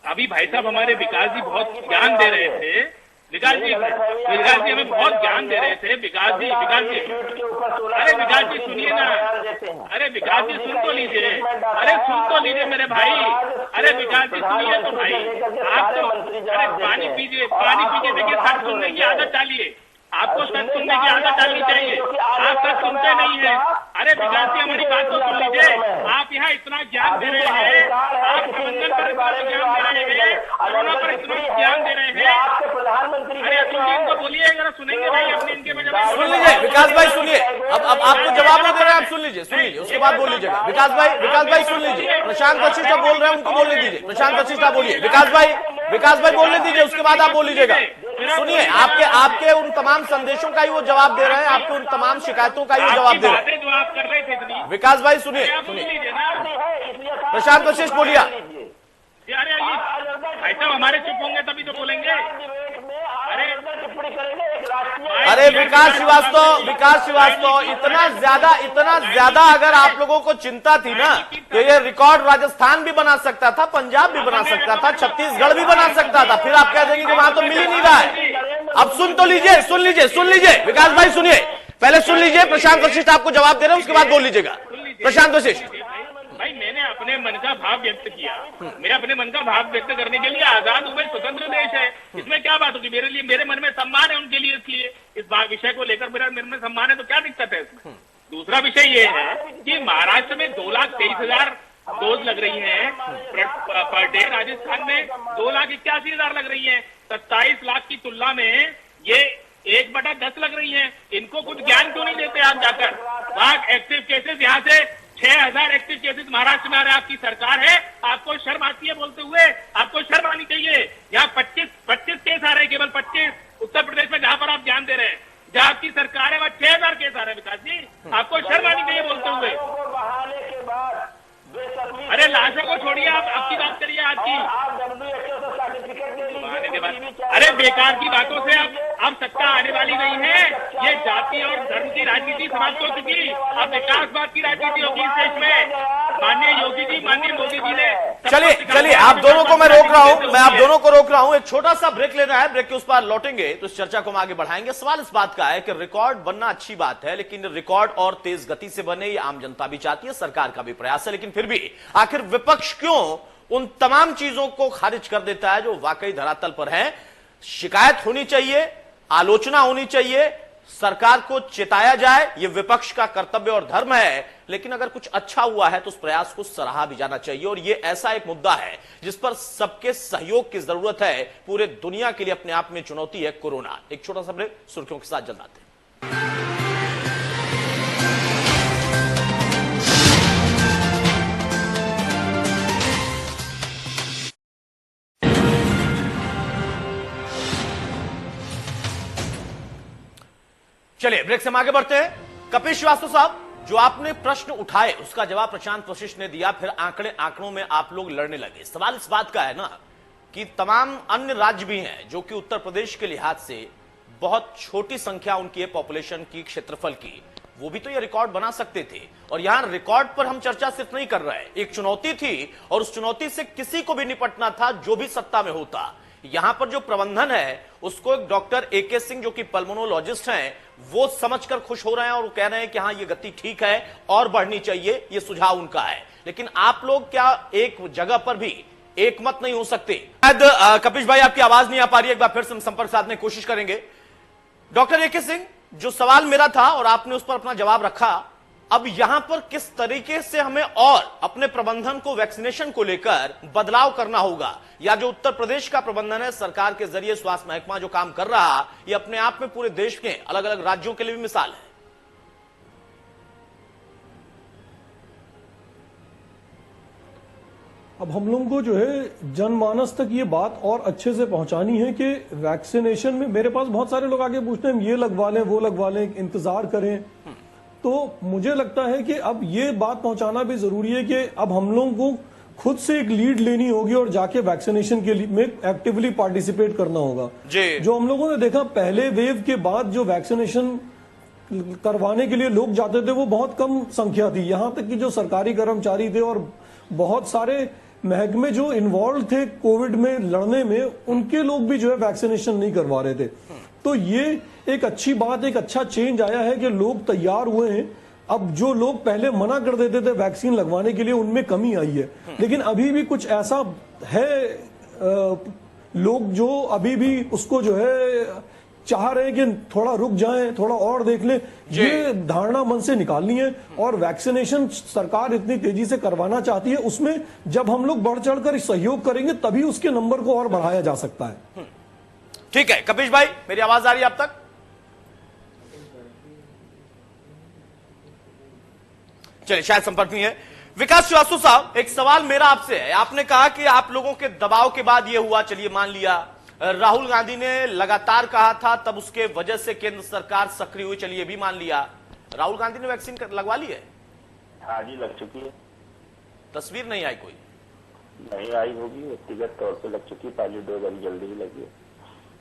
अभी भाई साहब हमारे विकास जी बहुत ज्ञान दे रहे थे, विकास जी हमें बहुत ज्ञान दे रहे थे। विकास जी अरे विकास जी सुनिए ना, अरे विकास जी सुन तो लीजिए, अरे सुन तो लीजिए मेरे भाई, अरे विकास जी सुनिए तो भाई, आप तो अरे पानी पीजिए, देखिए सच सुनने की आदत डालिए, आपको सच सुनने की आदत डालनी चाहिए, आप सच सुनते नहीं है। अरे विकास जी हमारी बात तो सुन लीजिए, आप यहाँ इतना ज्ञान दे रहे हैं, आप प्रबंधन पर इतना ज्ञान दे रहे हैं, कोरोना पर इतना ज्ञान दे रहे हैं, अरे इनको बोलिए अगर सुनेंगे भाई अपने इनके बजाय। सुन लीजिए विकास भाई, सुनिए, अब आपको जवाब नहीं दे रहे हैं, आप सुन लीजिए, उसके बाद बोल लीजिएगा। विकास भाई सुन लीजिए, प्रशांत वशिष्ठ बोल रहे हैं, उनको बोलने दीजिए। प्रशांत वशिष्ठ आप बोलिए, विकास भाई बोलने दीजिए, उसके बाद आप बोल लीजिएगा। सुनिए, आपके उन तमाम संदेशों का ही वो जवाब दे रहे हैं, आपके उन तमाम शिकायतों का ही वो जवाब दे रहे हैं। जो आप कर रहे थे विकास भाई सुनिए, प्रशांत वशिष्ठ बोलिए। अरे भाई साहब हमारे चुप होंगे तभी तो बोलेंगे। अरे विकास श्रीवास्तव, इतना ज्यादा अगर आप लोगों को चिंता थी ना, तो ये रिकॉर्ड राजस्थान भी बना सकता था, पंजाब भी बना सकता था, छत्तीसगढ़ भी बना सकता था। फिर आप कह देंगे कि वहां तो मिल ही नहीं रहा है। अब सुन तो लीजिए, सुन लीजिए विकास भाई, सुनिए, पहले सुन लीजिए। प्रशांत वशिष्ठ आपको जवाब दे रहे हैं, उसके बाद बोल लीजिएगा। प्रशांत वशिष्ठ भाई, मैंने अपने मन का भाव व्यक्त किया, मेरे अपने मन का भाव व्यक्त करने के लिए आजाद हुए स्वतंत्र देश है, इसमें क्या बात होगी। मेरे लिए, मेरे मन में सम्मान है उनके लिए, इसलिए इस विषय को लेकर मेरा मन में सम्मान है, तो क्या दिक्कत है इसमें। दूसरा विषय ये है कि महाराष्ट्र में 2,23,000 डोज लग रही है पर डे, राजस्थान में 2,81,000 लग रही है। 27 लाख की तुलना में ये 1/10 लग रही है। इनको कुछ ज्ञान क्यों नहीं देते आप जाकर? वहां एक्टिव केसेस यहाँ से 6,000 एक्टिव केसेस महाराष्ट्र में आ रहे हैं। आपकी सरकार है, आपको शर्म आती है बोलते हुए? आपको शर्म आनी चाहिए। यहाँ 25 केस आ रहे हैं, केवल 25 उत्तर प्रदेश में, जहां पर आप ध्यान दे रहे हैं। जहां आपकी सरकार है वहां 6,000 केस आ रहे हैं। विकास जी आपको शर्म आनी चाहिए बोलते हुए। अरे लाशों को छोड़िए, आप आपकी बात करिए, आपकी। अरे बेकार की बातों से अब सत्ता आने वाली नहीं है। ये जाति और धर्म की राजनीति समाप्त हो चुकी, अब विकासवाद की राजनीति होगी इस देश में। माननीय योगी जी, माननीय मोदी जी ने। चलिए आप दोनों को मैं रोक रहा हूं, एक छोटा सा ब्रेक लेना है। ब्रेक के उस पार लौटेंगे तो इस चर्चा को हम आगे बढ़ाएंगे। सवाल इस बात का है कि रिकॉर्ड बनना अच्छी बात है, लेकिन रिकॉर्ड और तेज गति से बने, ये आम जनता भी चाहती है, सरकार का भी प्रयास है, लेकिन फिर भी आखिर विपक्ष क्यों उन तमाम चीजों को खारिज कर देता है जो वाकई धरातल पर है? शिकायत होनी चाहिए, आलोचना होनी चाहिए, सरकार को चेताया जाए, यह विपक्ष का कर्तव्य और धर्म है। लेकिन अगर कुछ अच्छा हुआ है तो उस प्रयास को सराहा भी जाना चाहिए। और यह ऐसा एक मुद्दा है जिस पर सबके सहयोग की जरूरत है। पूरे दुनिया के लिए अपने आप में चुनौती है कोरोना। एक छोटा सा ब्रेक, सुर्खियों के साथ जल्द आते हैं। चलिए ब्रेक से हम आगे बढ़ते हैं। कपिल श्रीवास्तव साहब, जो आपने प्रश्न उठाए उसका जवाब प्रशांत वशिष्ठ ने दिया, फिर आंकड़ों में आप लोग लड़ने लगे। सवाल इस बात का है ना कि तमाम अन्य राज्य भी हैं जो कि उत्तर प्रदेश के लिहाज से बहुत छोटी संख्या उनकी है पॉपुलेशन की, क्षेत्रफल की, वो भी तो ये रिकॉर्ड बना सकते थे। और यहां रिकॉर्ड पर हम चर्चा सिर्फ नहीं कर रहे हैं, एक चुनौती थी और उस चुनौती से किसी को भी निपटना था जो भी सत्ता में होता। यहां पर जो प्रबंधन है उसको एक डॉक्टर AK सिंह जो कि पल्मोनोलॉजिस्ट हैं, वो समझकर खुश हो रहे हैं और वो कह रहे हैं कि हाँ ये गति ठीक है और बढ़नी चाहिए, ये सुझाव उनका है। लेकिन आप लोग क्या एक जगह पर भी एक मत नहीं हो सकते? कपिश भाई आपकी आवाज नहीं आ पा रही, एक बार फिर से संपर्क साधने की कोशिश करेंगे। डॉक्टर AK सिंह, जो सवाल मेरा था और आपने उस पर अपना जवाब रखा, अब यहां पर किस तरीके से हमें और अपने प्रबंधन को वैक्सीनेशन को लेकर बदलाव करना होगा, या जो उत्तर प्रदेश का प्रबंधन है सरकार के जरिए स्वास्थ्य महकमा जो काम कर रहा, ये अपने आप में पूरे देश के अलग अलग राज्यों के लिए भी मिसाल है। अब हम लोगों को जो है जनमानस तक ये बात और अच्छे से पहुंचानी है कि वैक्सीनेशन में, मेरे पास बहुत सारे लोग आके पूछते हैं ये लगवा लें वो लगवा लें, इंतजार करें, तो मुझे लगता है कि अब ये बात पहुंचाना भी जरूरी है कि अब हम लोगों को खुद से एक लीड लेनी होगी और जाके वैक्सीनेशन के लिए में एक्टिवली पार्टिसिपेट करना होगा। जो हम लोगों ने देखा पहले वेव के बाद जो वैक्सीनेशन करवाने के लिए लोग जाते थे वो बहुत कम संख्या थी, यहां तक कि जो सरकारी कर्मचारी थे और बहुत सारे महकमे जो इन्वॉल्व थे कोविड में लड़ने में, उनके लोग भी जो है वैक्सीनेशन नहीं करवा रहे थे। तो ये एक अच्छी बात, एक अच्छा चेंज आया है कि लोग तैयार हुए हैं। अब जो लोग पहले मना कर देते थे वैक्सीन लगवाने के लिए उनमें कमी आई है, लेकिन अभी भी कुछ ऐसा है लोग जो अभी भी उसको जो है चाह रहे हैं कि थोड़ा रुक जाएं, थोड़ा और देख लें। ये धारणा मन से निकालनी है और वैक्सीनेशन सरकार इतनी तेजी से करवाना चाहती है, उसमें जब हम लोग बढ़ चढ़कर सहयोग करेंगे तभी उसके नंबर को और बढ़ाया जा सकता है। ठीक है कपिश भाई, मेरी आवाज आ रही है आप तक? चलिए शायद संपर्क नहीं है। विकास श्रीवास्तव साहब, एक सवाल मेरा आपसे है। आपने कहा कि आप लोगों के दबाव के बाद यह हुआ, चलिए मान लिया, राहुल गांधी ने लगातार कहा था, तब उसके वजह से केंद्र सरकार सक्रिय हुई, चलिए भी मान लिया। राहुल गांधी ने वैक्सीन लगवा ली है? हाँ जी, लग चुकी है। तस्वीर नहीं आई? कोई नहीं आई होगी, व्यक्तिगत तौर पे लग चुकी, पहली डोज अभी जल्दी ही लगी है।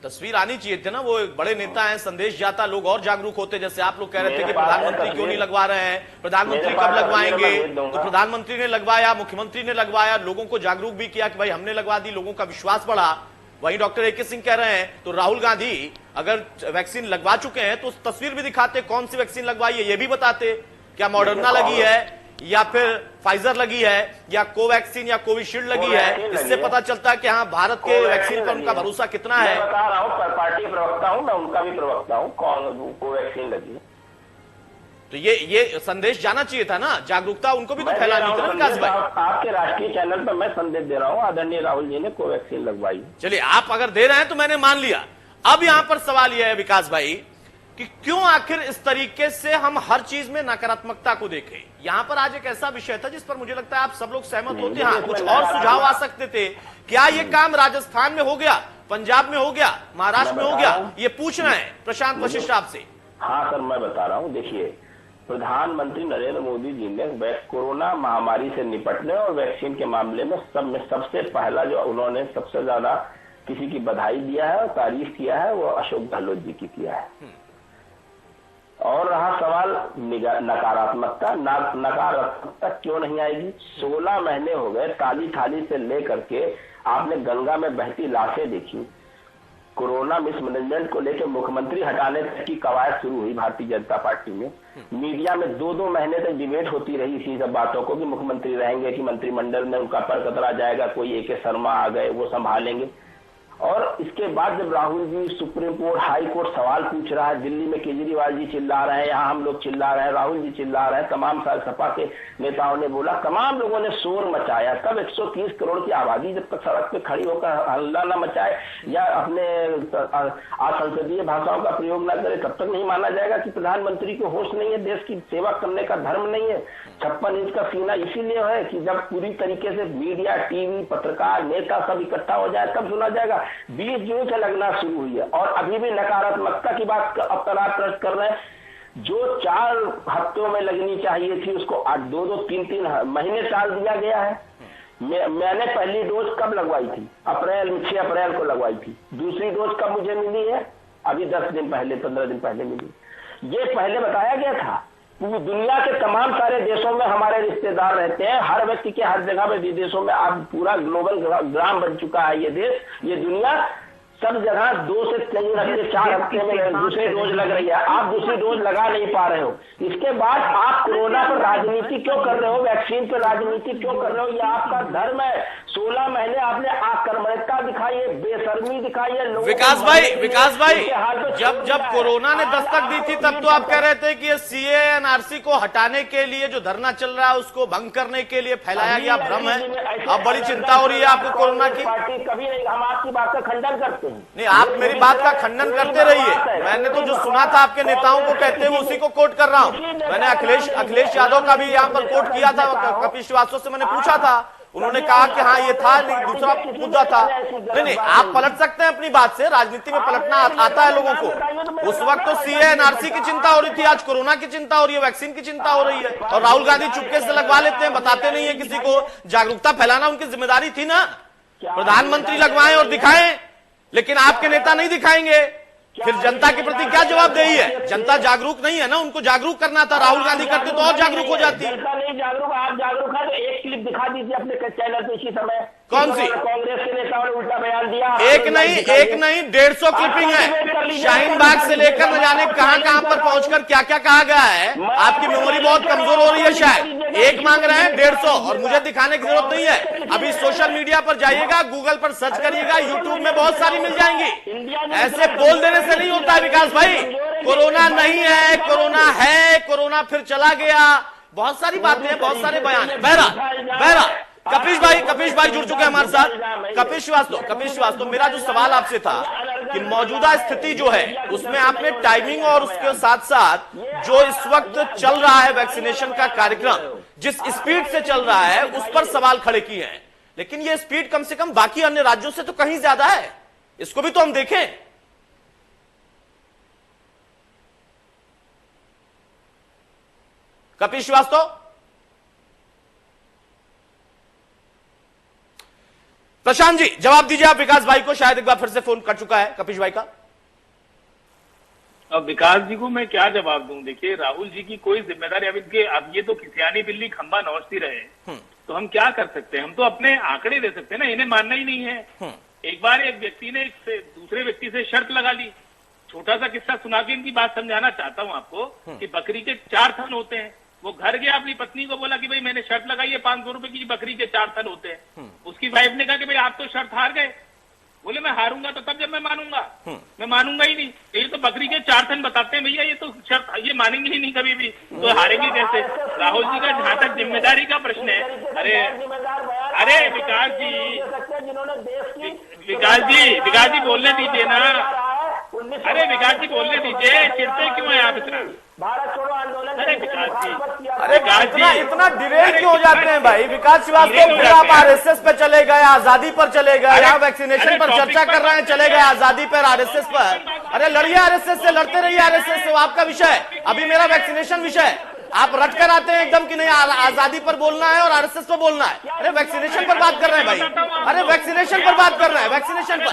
तस्वीर आनी चाहिए थी ना, वो एक बड़े नेता हैं, संदेश जाता, लोग और जागरूक होते। जैसे आप लोग कह रहे थे कि प्रधानमंत्री क्यों नहीं लगवा रहे हैं, प्रधानमंत्री कब लगवाएंगे, तो प्रधानमंत्री ने लगवाया, मुख्यमंत्री ने लगवाया, लोगों को जागरूक भी किया कि भाई हमने लगवा दी, लोगों का विश्वास बढ़ा। वहीं डॉक्टर ए.के. सिंह कह रहे हैं तो राहुल गांधी अगर वैक्सीन लगवा चुके हैं तो तस्वीर भी दिखाते, कौन सी वैक्सीन लगवाई है ये भी बताते, क्या मॉडर्ना लगी है या फिर फाइजर लगी है या कोवैक्सीन या कोविशील्ड लगी है, इससे पता चलता है कि हाँ भारत के वैक्सीन पर उनका भरोसा कितना है। मैं बता रहा हूँ, पार्टी प्रवक्ता हूँ, मैं उनका भी प्रवक्ता हूँ, कौन कोवैक्सीन लगी। तो ये संदेश जाना चाहिए था ना, जागरूकता उनको भी तो फैलानी थी ना विकास भाई। आपके राष्ट्रीय चैनल पर मैं संदेश दे रहा हूँ, आदरणीय राहुल जी ने कोवैक्सीन लगवाई। चलिए आप अगर दे रहे हैं तो मैंने मान लिया। अब यहां पर सवाल यह है विकास भाई कि क्यों आखिर इस तरीके से हम हर चीज में नकारात्मकता को देखें। यहां पर आज एक ऐसा विषय था जिस पर मुझे लगता है आप सब लोग सहमत होते हैं, हाँ कुछ और सुझाव आ सकते थे। क्या ये काम राजस्थान में हो गया, पंजाब में हो गया, महाराष्ट्र में हो गया, ये पूछना है प्रशांत वशिष्ठ आपसे। हाँ सर, मैं बता रहा हूँ। देखिए, प्रधानमंत्री नरेंद्र मोदी जी ने कोरोना महामारी से निपटने और वैक्सीन के मामले में सबसे पहला जो उन्होंने सबसे ज्यादा किसी की बधाई दिया है और तारीफ किया है वो अशोक गहलोत जी की किया है। और रहा सवाल नकारात्मकता, नकारात्मकता क्यों नहीं आएगी? 16 महीने हो गए, ताली थाली से लेकर के आपने गंगा में बहती लाशें देखी। कोरोना मिसमैनेजमेंट को लेकर मुख्यमंत्री हटाने तक की कवायद शुरू हुई भारतीय जनता पार्टी में। मीडिया में 2-2 महीने तक डिबेट होती रही इसी सब बातों को कि मुख्यमंत्री रहेंगे कि मंत्रिमंडल में उनका पर कतरा जाएगा, कोई ए.के. शर्मा आ गए वो संभालेंगे। और इसके बाद जब Rahul ji supreme court, high court सवाल पूछ रहा है, दिल्ली में केजरीवाल जी चिल्ला रहे हैं, यहाँ हम लोग चिल्ला रहे हैं, राहुल जी चिल्ला रहे हैं, तमाम सपा के नेताओं ने बोला, तमाम लोगों ने शोर मचाया। तब 130 करोड़ की आबादी जब तक सड़क पे खड़ी होकर हल्ला न मचाए या अपने असंसदीय भाषाओं का प्रयोग न करे, तब तक नहीं माना जाएगा कि प्रधानमंत्री को होश नहीं है, देश की सेवा करने का धर्म नहीं है। 56 इंच का सीना इसीलिए है कि जब पूरी तरीके से मीडिया, टीवी, पत्रकार, नेता सब इकट्ठा हो जाए तब सुना जाएगा। 20 जून से लगना शुरू हुई है और अभी भी नकारात्मकता की बात अब तक आप प्रश्न कर रहे हैं। जो 4 हफ्तों में लगनी चाहिए थी उसको 2-2, 3-3 महीने टाल दिया गया है। मैंने पहली डोज कब लगवाई थी? 6 अप्रैल को लगवाई थी। दूसरी डोज कब मुझे मिली है? अभी 10 दिन पहले, 15 दिन पहले मिली। ये पहले बताया गया था। पूरी दुनिया के तमाम सारे देशों में हमारे रिश्तेदार रहते हैं, हर व्यक्ति के हर जगह में विदेशों में आज पूरा ग्लोबल ग्राम बन चुका है ये देश, ये दुनिया। सब जगह 2 से 3 हफ्ते, 4 हफ्ते में दूसरी डोज लग रही है। आप दूसरी डोज लगा नहीं पा रहे हो। इसके बाद आप कोरोना पर राजनीति क्यों कर रहे हो, वैक्सीन पर राजनीति क्यों कर रहे हो? ये आपका धर्म है। 16 महीने आपने आक्रमणता दिखाइए, बेशर्मी दिखाइए। विकास भाई जब कोरोना ने दस्तक दी थी तब तो आप कह रहे थे कि ये सीए एनआरसी को हटाने के लिए जो धरना चल रहा है उसको भंग करने के लिए फैलाया गया भ्रम है। अब बड़ी चिंता हो रही है आपको कोरोना की। कभी नहीं, हम आपकी बात का खंडन करते हैं। नहीं, आप मेरी बात का खंडन करते रहिए। मैंने तो जो सुना था आपके नेताओं को कहते हुए उसी को कोट कर रहा हूं। मैंने अखिलेश यादव का भी यहाँ पर कोट किया था, कपिल श्रीवास्तव से मैंने पूछा था, उन्होंने कहा कि हाँ ये था, दूसरा मुद्दा था। नहीं, आप पलट सकते हैं अपनी बात से, राजनीति में पलटना आता है लोगों को। उस वक्त तो सीए एनआरसी की चिंता हो रही थी, आज कोरोना की चिंता हो रही है, वैक्सीन की चिंता हो रही है। और राहुल गांधी चुपके से लगवा लेते हैं, बताते नहीं है किसी को। जागरूकता फैलाना उनकी जिम्मेदारी थी ना, प्रधानमंत्री लगवाएं और दिखाएं, लेकिन आपके नेता नहीं दिखाएंगे। फिर जनता के प्रति क्या जवाबदेही है? जनता जागरूक नहीं है ना, उनको जागरूक करना था। राहुल गांधी करते तो और जागरूक हो जाती। जनता नहीं जागरूक, आप जागरूक है तो एक क्लिप दिखा दीजिए अपने चैनल पे इसी समय। कौन सी? कांग्रेस के नेताओं ने उल्टा बयान दिया। एक नहीं 150 क्लिपिंग है। शाहीन बाग से लेकर न जाने कहां पर पहुंचकर क्या क्या कहा गया है। आपकी मेमोरी बहुत कमजोर हो रही है शायद। एक मांग रहे हैं 150 और मुझे दिखाने की जरूरत नहीं है। अभी सोशल मीडिया पर जाइएगा, गूगल पर सर्च करिएगा, यूट्यूब में बहुत सारी मिल जाएंगी। ऐसे बोल देने से नहीं होता है विकास भाई। कोरोना नहीं है, कोरोना है, कोरोना फिर चला गया, बहुत सारी बातें हैं, बहुत सारे बयान है। बहरा कपिश भाई जुड़ चुके हैं हमारे साथ। कपिश श्रीवास्तव, मेरा जो सवाल आपसे था कि मौजूदा स्थिति जो है उसमें आपने टाइमिंग और उसके साथ साथ जो इस वक्त चल रहा है वैक्सीनेशन का कार्यक्रम, जिस स्पीड से चल रहा है उस पर सवाल खड़े किए हैं। लेकिन ये स्पीड कम से कम बाकी अन्य राज्यों से तो कहीं ज्यादा है, इसको भी तो हम देखें। कपिश श्रीवास्तव, प्रशांत जी जवाब दीजिए आप विकास भाई को, शायद एक बार फिर से फोन कर चुका है कपिश भाई का। अब विकास जी को मैं क्या जवाब दूं? देखिए, राहुल जी की कोई जिम्मेदारी अब ये तो खिसियानी बिल्ली खंबा नोचती रहे तो हम क्या कर सकते हैं? हम तो अपने आंकड़े दे सकते हैं ना, इन्हें मानना ही नहीं है। एक बार एक व्यक्ति ने दूसरे व्यक्ति से शर्त लगा ली। छोटा सा किस्सा सुना के इनकी बात समझाना चाहता हूं आपको कि बकरी के 4 थन होते हैं। वो घर गया, अपनी पत्नी को बोला कि भाई मैंने शर्त लगाई है 500 रुपए की, बकरी के 4 थन होते हैं। उसकी वाइफ ने कहा कि भाई आप तो शर्त हार गए। बोले मैं हारूंगा तो तब जब मैं मानूंगा, मैं मानूंगा ही नहीं। ये तो बकरी के 4 थन बताते हैं भैया, ये तो शर्त, ये मानेंगे ही नहीं कभी भी, तो हारेंगे कैसे? राहुल जी का जहां तक जिम्मेदारी का प्रश्न है, अरे विकास जी बोलने दीजिए ना। अरे विकास जी बोलने दीजिए, चिढ़ते क्यों है आप इतना? भारत छोड़ो आंदोलन। अरे विकास जी, इतना डिरेल क्यों हो जाते हैं भाई? विकास श्रीवास्तव, फिर आप आरएसएस पे चले गए, आजादी पर चले गए, यहाँ वैक्सीनेशन पर चर्चा कर रहे हैं, चले गए आजादी पर, आरएसएस पर। अरे लड़िए आरएसएस से, लड़ते रहिए आरएसएस से, वो आपका विषय है। अभी मेरा वैक्सीनेशन विषय है। आप रट कर आते हैं एकदम कि नहीं आजादी पर बोलना है और आरएसएस पर बोलना है। अरे वैक्सीनेशन पर बात कर रहे हैं भाई, अरे वैक्सीनेशन पर बात कर रहे हैं, वैक्सीनेशन पर।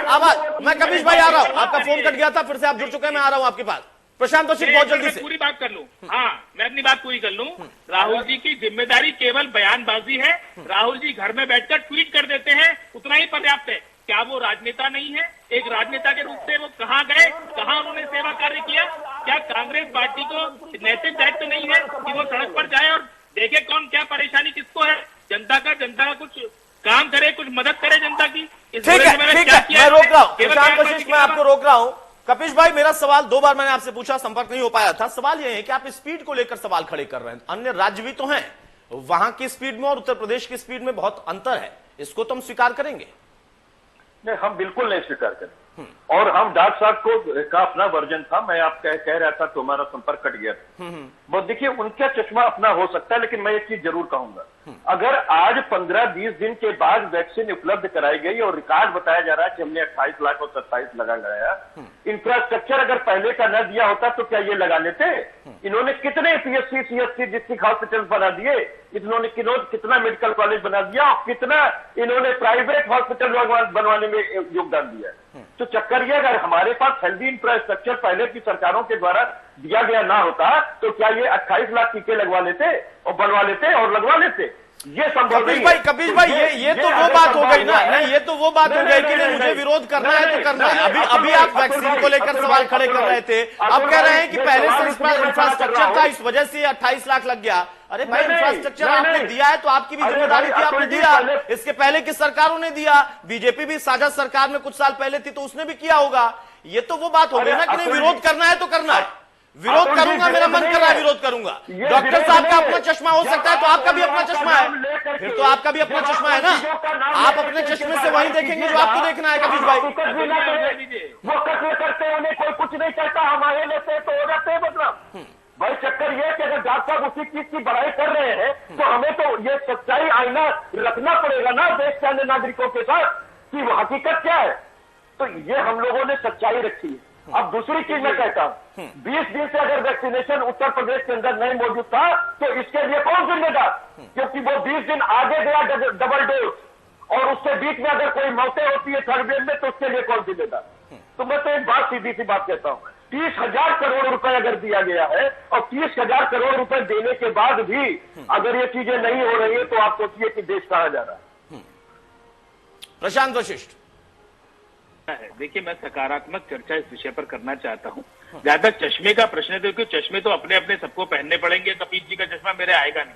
आवाज मैं कपिश भाई आ रहा हूँ, आपका फोन कट गया था, फिर से आप जुड़ चुके हैं, मैं आ रहा हूँ आपके पास। प्रशांत तोषी बहुत जल्दी से पूरी बात कर लूं। हाँ, मैं अपनी बात पूरी कर लूं। राहुल जी की जिम्मेदारी केवल बयानबाजी है। राहुल जी घर में बैठकर ट्वीट कर देते हैं, उतना ही पर्याप्त है। क्या वो राजनेता नहीं है? एक राजनेता के रूप से वो कहाँ गए, कहाँ उन्होंने सेवा कार्य किया? क्या कांग्रेस पार्टी को नैतिक दायित्व नहीं है कि वो सड़क पर जाए और देखे कौन क्या परेशानी किसको है? जनता का कुछ काम करे, कुछ मदद करे जनता की। ठीक है, मैं रोक रहा हूँ प्रशांत कोशिश, मैं आपको रोक रहा हूँ। कपिश भाई, मेरा सवाल 2 बार मैंने आपसे पूछा, संपर्क नहीं हो पाया था। सवाल यह है कि आप स्पीड को लेकर सवाल खड़े कर रहे हैं। अन्य राज्य भी तो हैं, वहां की स्पीड में और उत्तर प्रदेश की स्पीड में बहुत अंतर है, इसको तो हम स्वीकार करेंगे? नहीं, हम बिल्कुल नहीं स्वीकार करें। और हम डॉक्टर साहब को का अपना वर्जन था, मैं आप कह रहा था तो हमारा संपर्क कट गया था। वो देखिए, उनका चश्मा अपना हो सकता है, लेकिन मैं एक चीज जरूर कहूंगा, अगर आज 15-20 दिन के बाद वैक्सीन उपलब्ध कराई गई और रिकॉर्ड बताया जा रहा है कि हमने 28 लाख और 27 लगाया, इंफ्रास्ट्रक्चर अगर पहले का न दिया होता तो क्या ये लगा लेते? इन्होंने कितने पीएचसी, सीएचसी, डिस्ट्रिक्ट हॉस्पिटल बना दिए, इन्होंने कितना मेडिकल कॉलेज बना दिया, और कितना इन्होंने प्राइवेट हॉस्पिटल बनवाने में योगदान दिया। तो चक्कर ये, अगर हमारे पास हेल्दी इंफ्रास्ट्रक्चर पहले की सरकारों के द्वारा दिया गया ना होता तो क्या ये 28 लाख टीके लगवा लेते और बनवा लेते और लगवा लेते? ये संभव नहीं है। कपिश भाई ये तो वो बात हो गई ना। नहीं, ये तो वो बात हो गई कि नहीं मुझे विरोध करना है तो करना है। अभी आप वैक्सीन को लेकर सवाल खड़े कर रहे थे, अब कह रहे हैं कि पहले से इंफ्रास्ट्रक्चर था, इस वजह से 28 लाख लग गया। अरे भाई इंफ्रास्ट्रक्चर आपने दिया है तो आपकी भी जिम्मेदारी थी, आपने दिया। इसके पहले की सरकारों ने दिया, बीजेपी भी साझा सरकार में कुछ साल पहले थी तो उसने भी किया होगा। ये तो वो बात हो गई ना कि नहीं विरोध करना है तो करना है, विरोध करूंगा, मेरा मन कर रहा है विरोध करूंगा। डॉक्टर साहब का अपना चश्मा हो सकता है तो आपका भी अपना चश्मा है, फिर तो आपका भी अपना चश्मा है ना, आप अपने चश्मे से वही देखेंगे जो आपको देखना है। कबीर भाई वो कत्ल करते उन्हें कोई कुछ नहीं करता, हमारे लेते तो हो जाते हैं। मतलब भाई चक्कर ये कि अगर डॉक्टर साहब उसी चीज की बड़ाई कर रहे हैं तो हमें तो ये सच्चाई आईना रखना पड़ेगा ना देश के अन्य नागरिकों के साथ कि वो हकीकत क्या है। तो ये हम लोगों ने सच्चाई रखी है। अब दूसरी चीज मैं कहता हूं, 20 दिन से अगर वैक्सीनेशन उत्तर प्रदेश के अंदर नहीं मौजूद था तो इसके लिए कौन जिम्मेदार, क्योंकि वो 20 दिन आगे गया डबल डोज और उससे बीच में अगर कोई मौतें होती है थर्ड वेव में तो उसके लिए कौन जिम्मेदार। तो मैं तो एक बात सीधी सी बात कहता हूं, 30,000 करोड़ रुपए अगर दिया गया है और 30,000 करोड़ रुपए देने के बाद भी अगर ये चीजें नहीं हो रही है तो आप सोचिए कि देश कहां जा रहा है। प्रशांत वशिष्ठ, देखिए मैं सकारात्मक चर्चा इस विषय पर करना चाहता हूं। जहां तक चश्मे का प्रश्न है, देखिए चश्मे तो अपने अपने सबको पहनने पड़ेंगे। कपिल जी का चश्मा मेरे आएगा नहीं,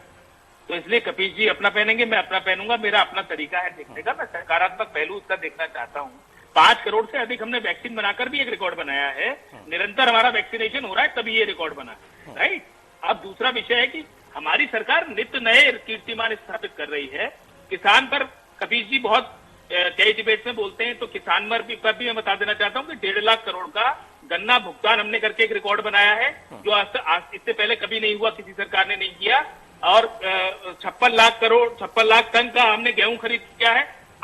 तो इसलिए कपिल जी अपना पहनेंगे, मैं अपना पहनूंगा। मेरा अपना तरीका है देखने का, मैं सकारात्मक पहलू उसका देखना चाहता हूं। 5 करोड़ से अधिक हमने वैक्सीन बनाकर भी एक रिकॉर्ड बनाया है, निरंतर हमारा वैक्सीनेशन हो रहा है तभी ये रिकॉर्ड बना, राइट। अब दूसरा विषय है कि हमारी सरकार नित्य नए कीर्तिमान स्थापित कर रही है। किसान पर कपिल जी बहुत कई डिबेट में बोलते हैं, तो किसान पर भी मैं बता देना चाहता हूं कि 1.5 लाख करोड़ का गन्ना भुगतान हमने करके एक रिकॉर्ड बनाया है, जो इससे पहले कभी नहीं हुआ, किसी सरकार ने नहीं किया। और 56 लाख टन का हमने गेहूं खरीद किया है।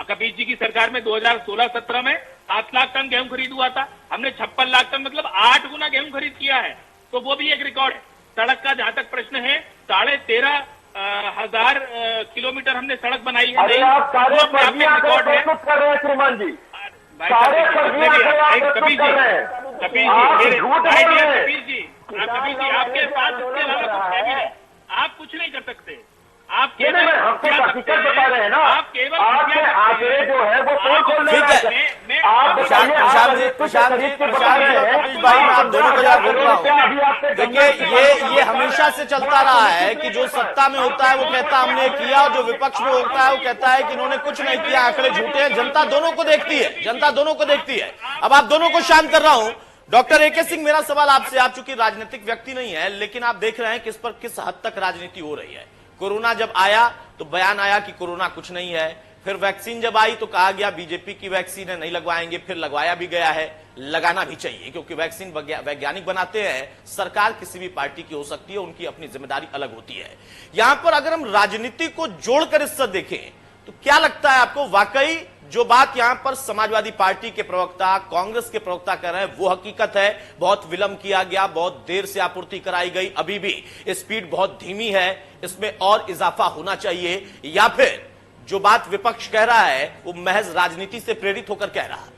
कबीर जी की सरकार में 2016-17 में 7 लाख टन गेहूं खरीद हुआ था, हमने 56 लाख टन मतलब 8 गुना गेहूं खरीद किया है, तो वो भी एक रिकॉर्ड है। सड़क का जहां तक प्रश्न है, 13,500 किलोमीटर हमने सड़क बनाई है। अरे आप सारे रिकॉर्ड है कर रहे हैं श्रीमान जी, सारे कबीर जी आपके पास इसके अलावा कुछ है भी नहीं, आप कुछ नहीं कर सकते। आप केवल हकीकत बता रहे हैं ना, आप केवल आपके आंकड़े जो है वो कौन खोल ले रहा है। आप प्रशांत भाई आप दोनों को याद रखना हो। देखिए ये हमेशा से चलता रहा है कि जो सत्ता में होता है वो कहता हमने किया, और जो विपक्ष में होता है वो कहता है कि इन्होंने कुछ नहीं किया, आंकड़े झूठे हैं। जनता दोनों को देखती है, जनता दोनों को देखती है। अब आप दोनों को शांत कर रहा हूं। Doctor A K. सिंह, मेरा सवाल आपसे, आप चूंकि राजनीतिक व्यक्ति नहीं है लेकिन आप देख रहे हैं कि इस पर किस हद तक राजनीति हो रही है। कोरोना जब आया तो बयान आया कि कोरोना कुछ नहीं है, फिर वैक्सीन जब आई तो कहा गया बीजेपी की वैक्सीन है, नहीं लगवाएंगे, फिर लगवाया भी गया है। लगाना भी चाहिए क्योंकि वैक्सीन वैज्ञानिक बनाते हैं, सरकार किसी भी पार्टी की हो सकती है, उनकी अपनी जिम्मेदारी अलग होती है। यहां पर अगर हम राजनीति को जोड़कर इससे देखें तो क्या लगता है आपको, वाकई जो बात यहां पर समाजवादी पार्टी के प्रवक्ता, कांग्रेस के प्रवक्ता कर रहे हैं वो हकीकत है? बहुत विलंब किया गया, बहुत देर से आपूर्ति कराई गई, अभी भी स्पीड बहुत धीमी है, इसमें और इजाफा होना चाहिए, या फिर जो बात विपक्ष कह रहा है वो महज राजनीति से प्रेरित होकर कह रहा है?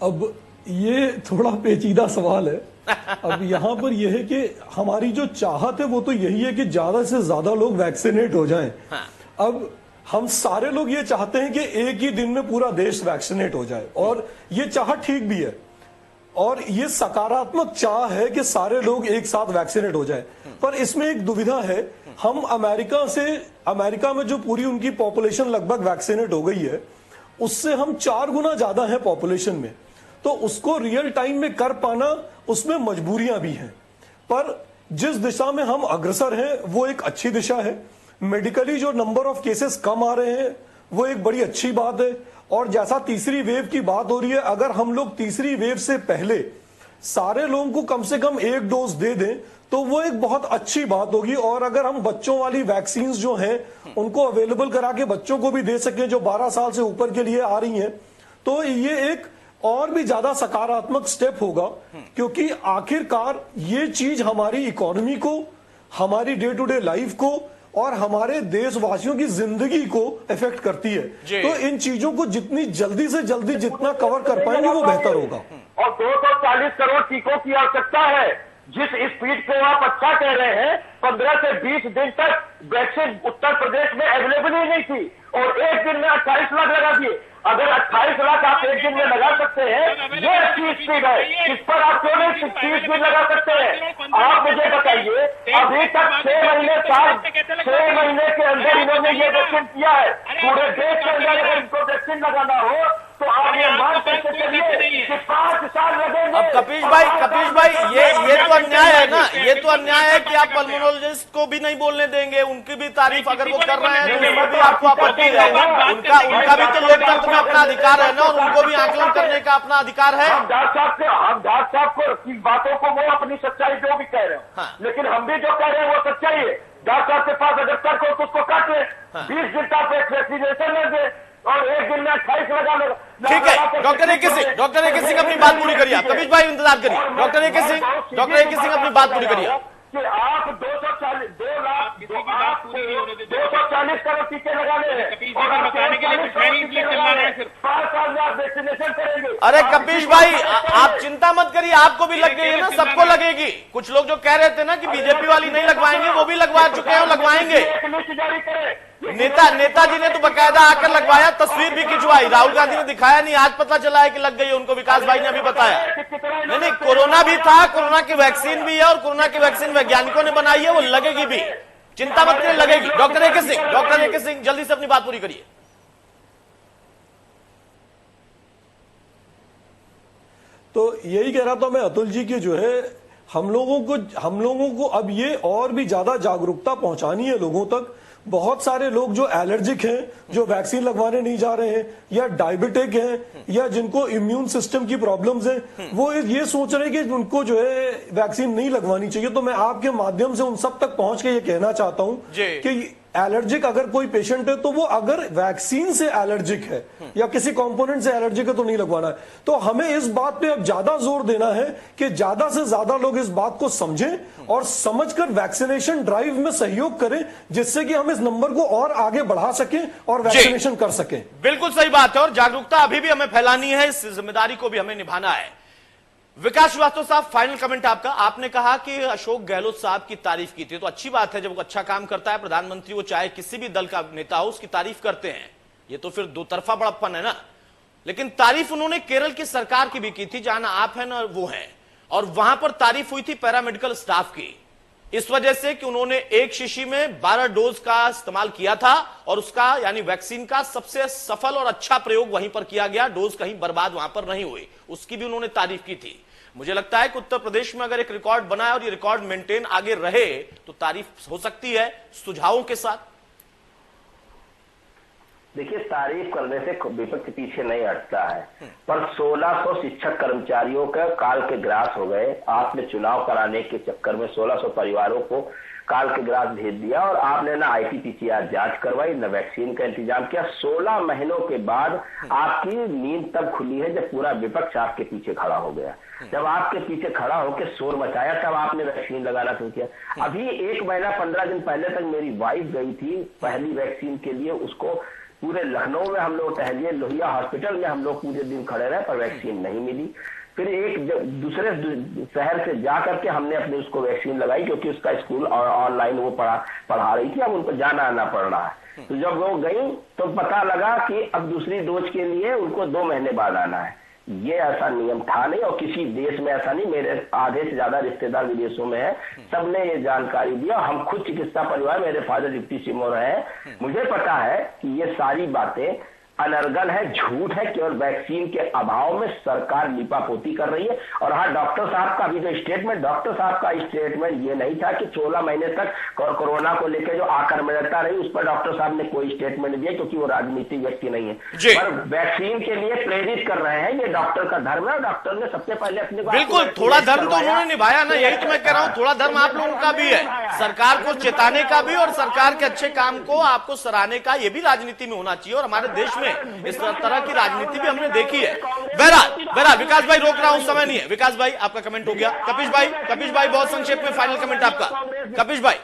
अब ये थोड़ा पेचीदा सवाल है। अब यहां पर यह है कि हमारी जो चाहत है वो तो यही है कि ज्यादा से ज्यादा लोग वैक्सीनेट हो जाएं। हाँ। अब हम सारे लोग ये चाहते हैं कि एक ही दिन में पूरा देश वैक्सीनेट हो जाए, और ये चाह ठीक भी है और ये सकारात्मक चाह है कि सारे लोग एक साथ वैक्सीनेट हो जाए। पर इसमें एक दुविधा है, हम अमेरिका में जो पूरी उनकी पॉपुलेशन लगभग वैक्सीनेट हो गई है, उससे हम 4 गुना ज्यादा है पॉपुलेशन में, तो उसको रियल टाइम में कर पाना, उसमें मजबूरियां भी हैं। पर जिस दिशा में हम अग्रसर हैं वो एक अच्छी दिशा है। मेडिकली जो नंबर ऑफ केसेस कम आ रहे हैं वो एक बड़ी अच्छी बात है। और जैसा तीसरी वेव की बात हो रही है, अगर हम लोग तीसरी वेव से पहले सारे लोगों को कम से कम 1 डोज दे दें तो वो एक बहुत अच्छी बात होगी। और अगर हम बच्चों वाली वैक्सीन जो हैं उनको अवेलेबल करा के बच्चों को भी दे सकें जो 12 साल से ऊपर के लिए आ रही हैं, तो ये एक और भी ज्यादा सकारात्मक स्टेप होगा, क्योंकि आखिरकार ये चीज हमारी इकोनॉमी को, हमारी डे टू डे लाइफ को और हमारे देशवासियों की जिंदगी को इफेक्ट करती है। तो इन चीजों को जितनी जल्दी से जल्दी जितना कवर कर पाएंगे वो बेहतर होगा। और 240 करोड़ टीकों की आवश्यकता है, जिस स्पीड पे आप अच्छा कह रहे हैं, 15 से 20 दिन तक वैक्सीन उत्तर प्रदेश में अवेलेबल ही नहीं थी और एक दिन में 28 लाख लगा दिए। अगर 28 लाख आप एक दिन में लगा सकते हैं, ये अच्छी स्पीड है, इस पर आप क्यों नहीं 30 दिन लगा सकते हैं? आप मुझे बताइए, अभी तक 6 महीने के अंदर इन्होंने ये वैक्सीन किया है। पूरे देश के अंदर अगर इनको वैक्सीन लगाना हो तो आप ये मान करके चलिए कि 5 साल लगेंगे। अब कपिश भाई ये तो अन्याय है ना, ये तो अन्याय है कि आप पल्मोनोलॉजिस्ट को भी नहीं बोलने देंगे, उनकी भी तारीफ अगर वो कर रहे हैं तो उसमें भी आपको आपत्ति है। उनका भी तो लोकतंत्र में अपना अधिकार है ना, और उनको भी आकलन करने का अपना अधिकार है। हम डॉक्टर साहब को की बातों को वो अपनी सच्चाई जो भी कह रहे हैं, हाँ। लेकिन हम भी जो कह रहे हैं वो सच्चाई है। डॉक्टर साहब के पास अगर तर्क हो तो उसको काट ले, 20 दिन का वैक्सीनेशन ले दे और एक दिन में 28 लगा ले। ठीक है, डॉक्टर ए.के. सिंह अपनी बात पूरी करिए। आप कपिश भाई इंतजार करिए। Doctor A K. सिंह अपनी बात पूरी करिए। कि आप 240 करोड़ टीके लगाने हैं और 5 साल में आप वैक्सीनेशन करेंगे। अरे कपिश भाई आप चिंता मत करिए, आपको भी लग गई है ना, सबको लगेगी। कुछ लोग जो कह रहे थे ना कि बीजेपी वाली नहीं लगवाएंगे, वो भी लगवा चुके हैं और लगवाएंगे। एक लिस्ट जारी करें। नेताजी ने तो बकायदा आकर लगवाया, तस्वीर भी खिंचवाई, राहुल गांधी ने दिखाया नहीं, आज पता चला है कि लग गई है उनको। विकास भाई ने अभी बताया नहीं, कोरोना भी था, कोरोना की वैक्सीन भी है और कोरोना की वैक्सीन वैज्ञानिकों ने बनाई है, वो लगेगी भी, चिंता मत करिए, लगेगी। Doctor A K. सिंह जल्दी से अपनी बात पूरी करिए। तो यही कह रहा था मैं अतुल जी की जो है हम लोगों को अब ये और भी ज्यादा जागरूकता पहुंचानी है लोगों तक। बहुत सारे लोग जो एलर्जिक हैं, जो वैक्सीन लगवाने नहीं जा रहे हैं, या डायबिटिक हैं, या जिनको इम्यून सिस्टम की प्रॉब्लम्स हैं, वो ये सोच रहे हैं कि उनको जो है वैक्सीन नहीं लगवानी चाहिए। तो मैं आपके माध्यम से उन सब तक पहुंच के ये कहना चाहता हूं कि एलर्जिक अगर कोई पेशेंट है तो वो अगर वैक्सीन से एलर्जिक है या किसी कंपोनेंट से एलर्जिक है तो नहीं लगवाना है। तो हमें इस बात पे अब ज्यादा जोर देना है कि ज्यादा से ज्यादा लोग इस बात को समझें और समझकर वैक्सीनेशन ड्राइव में सहयोग करें, जिससे कि हम इस नंबर को और आगे बढ़ा सकें और वैक्सीनेशन कर सकें। बिल्कुल सही बात है, और जागरूकता अभी भी हमें फैलानी है, इस जिम्मेदारी को भी हमें निभाना है। विकास श्रीवास्तव साहब, फाइनल कमेंट आपका। आपने कहा कि अशोक गहलोत साहब की तारीफ की थी, तो अच्छी बात है, जब वो अच्छा काम करता है प्रधानमंत्री, वो चाहे किसी भी दल का नेता हो, उसकी तारीफ करते हैं, ये तो फिर दो तरफा बड़प्पन है ना। लेकिन तारीफ उन्होंने केरल की सरकार की भी की थी, जहां ना आप हैं ना वो हैं, और वहां पर तारीफ हुई थी पैरामेडिकल स्टाफ की, इस वजह से कि उन्होंने एक शीशी में 12 डोज का इस्तेमाल किया था और उसका यानी वैक्सीन का सबसे सफल और अच्छा प्रयोग वहीं पर किया गया, डोज कहीं बर्बाद वहां पर नहीं हुई, उसकी भी उन्होंने तारीफ की थी। मुझे लगता है कि उत्तर प्रदेश में अगर एक रिकॉर्ड बना है और ये रिकॉर्ड मेंटेन आगे रहे तो तारीफ हो सकती है सुझावों के साथ। देखिए, तारीफ करने से विपक्ष पीछे नहीं हटता है, पर 1600 शिक्षक कर्मचारियों का काल के ग्रास हो गए। आपने चुनाव कराने के चक्कर में 1600 परिवारों को काल के ग्रास भेज दिया और आपने ना आरटी-पीसीआर जांच करवाई, न वैक्सीन का इंतजाम किया। 16 महीनों के बाद आपकी नींद तब खुली है जब पूरा विपक्ष आपके पीछे खड़ा हो गया। जब आपके पीछे खड़ा होकर शोर मचाया तब आपने वैक्सीन लगाना शुरू किया। अभी 1 महीना 15 दिन पहले तक मेरी वाइफ गई थी पहली वैक्सीन के लिए, उसको पूरे लखनऊ में हम लोग टहलिए, लोहिया हॉस्पिटल में हम लोग पूरे दिन खड़े रहे पर वैक्सीन नहीं मिली। फिर एक दूसरे शहर से जा करके हमने अपने उसको वैक्सीन लगाई, क्योंकि उसका स्कूल ऑनलाइन वो पढ़ा रही थी, अब उनको जाना आना पड़ रहा है। तो जब वो गई तो पता लगा कि अब दूसरी डोज के लिए उनको 2 महीने बाद आना है। ये ऐसा नियम था नहीं और किसी देश में ऐसा नहीं। मेरे आधे से ज्यादा रिश्तेदार विदेशों में है, सबने ये जानकारी दिया। हम खुद चिकित्सा परिवार, मेरे फादर डिप्टी सीएम रहे, मुझे पता है कि ये सारी बातें अनर्गल है, झूठ है, केवल वैक्सीन के अभाव में सरकार लीपापोती कर रही है। और हाँ, डॉक्टर साहब का अभी जो स्टेटमेंट, डॉक्टर साहब का स्टेटमेंट ये नहीं था कि 16 महीने तक कोरोना को लेकर जो आक्रामकता रही उस पर डॉक्टर साहब ने कोई स्टेटमेंट दिया, क्योंकि वो राजनीतिक व्यक्ति नहीं है। पर वैक्सीन के लिए प्रेरित कर रहे हैं, ये डॉक्टर का धर्म है और डॉक्टर ने सबसे पहले अपने बिल्कुल थोड़ा धर्म तो उन्होंने निभाया ना, यही तो मैं कह रहा हूं, थोड़ा धर्म आप लोगों का भी है, सरकार को चेताने का भी और सरकार के अच्छे काम को आपको सराहने का, ये भी राजनीति में होना चाहिए। और हमारे देश में इस तरह की राजनीति भी हमने देखी है। बहरहाल विकास भाई रोक रहा हूं, समय नहीं है। विकास भाई आपका कमेंट हो गया। कपिश भाई बहुत संक्षेप में फाइनल कमेंट आपका। कपिश भाई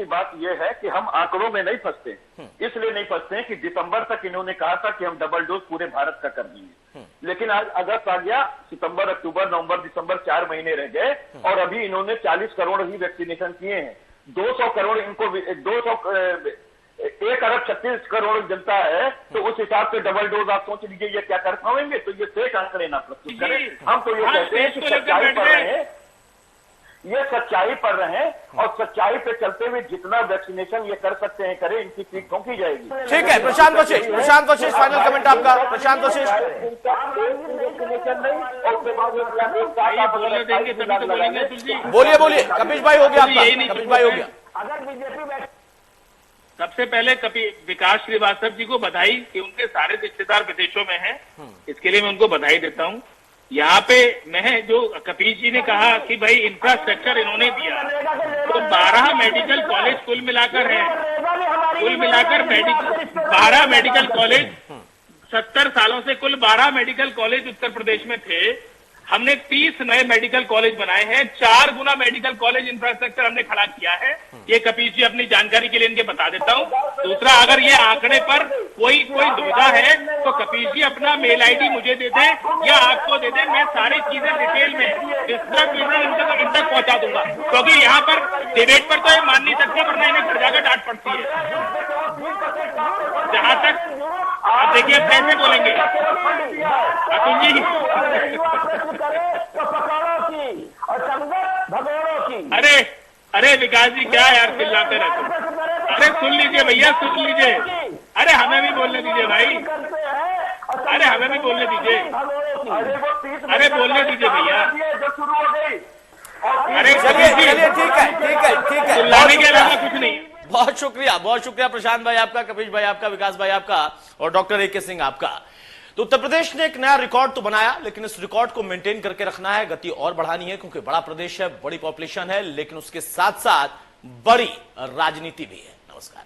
की बात यह है कि हम आंकड़ों में नहीं फंसते, इसलिए नहीं फंसते हैं कि दिसंबर तक इन्होंने कहा था कि हम डबल डोज पूरे भारत का कर देंगे, लेकिन आज अगस्त आ गया, सितंबर, अक्टूबर, नवंबर, दिसंबर 4 महीने रह गए और अभी इन्होंने 40 करोड़ ही वैक्सीनेशन किए हैं। 200 करोड़ इनको 1 अरब 36 करोड़ जनता है, तो उस हिसाब से डबल डोज आप सोच लीजिए ये क्या कर पाएंगे। तो ये फेक आंकड़े ना प्रस्तुत करें। हम तो ये कहते हैं कि सच्चाई पर रहे, ये सच्चाई पर रहे और सच्चाई पे चलते हुए जितना वैक्सीनेशन ये कर सकते हैं करें, इनकी पीठ ठोंकी जाएगी। ठीक है, प्रशांत वशिष्ठ फाइनल कमेंट आपका। प्रशांत वशिष्ठ, बोलिए कपिश भाई हो गया आपका, कपिश भाई हो गया। अगर बीजेपी सबसे पहले विकास श्रीवास्तव जी को बधाई कि उनके सारे रिश्तेदार विदेशों में हैं, इसके लिए मैं उनको बधाई देता हूं। यहाँ पे मैं जो कपिश जी ने कहा कि भाई इंफ्रास्ट्रक्चर इन्होंने दिया, तो 12 मेडिकल कॉलेज कुल मिलाकर है, कुल मिलाकर 12 मेडिकल कॉलेज, 70 सालों से कुल 12 मेडिकल कॉलेज उत्तर प्रदेश में थे। हमने 30 नए मेडिकल कॉलेज बनाए हैं, 4 गुना मेडिकल कॉलेज इंफ्रास्ट्रक्चर हमने खड़ा किया है। ये कपिश जी अपनी जानकारी के लिए इनके बता देता हूं। दूसरा, अगर ये आंकड़े पर कोई दुविधा है तो कपिश जी अपना मेल आईडी मुझे दे दें या आपको दे दें, मैं सारी चीजें डिटेल में विस्तृत विवरण इन तक पहुंचा दूंगा, क्योंकि यहाँ पर डिबेट पर तो ये मान नहीं सकते, वरना इन्हें घर जाकर डांट पड़ती है। जहां तक आप देखिए कैसे बोलेंगे अतुल जी, अरे विकास जी क्या यार चिल्लाते रहते। अरे सुन लीजिए भैया, सुन लीजिए। अरे हमें भी बोलने दीजिए भाई, अरे हमें भी बोलने दीजिए, अरे बोलने दीजिए भैया। अरे चलिए ठीक है चिल्लाने के अलावा कुछ नहीं। बहुत शुक्रिया प्रशांत भाई आपका, कपिश भाई आपका, विकास भाई आपका और डॉक्टर AK सिंह आपका। तो उत्तर प्रदेश ने एक नया रिकॉर्ड तो बनाया, लेकिन इस रिकॉर्ड को मेंटेन करके रखना है, गति और बढ़ानी है, क्योंकि बड़ा प्रदेश है, बड़ी पॉपुलेशन है, लेकिन उसके साथ साथ बड़ी राजनीति भी है। नमस्कार।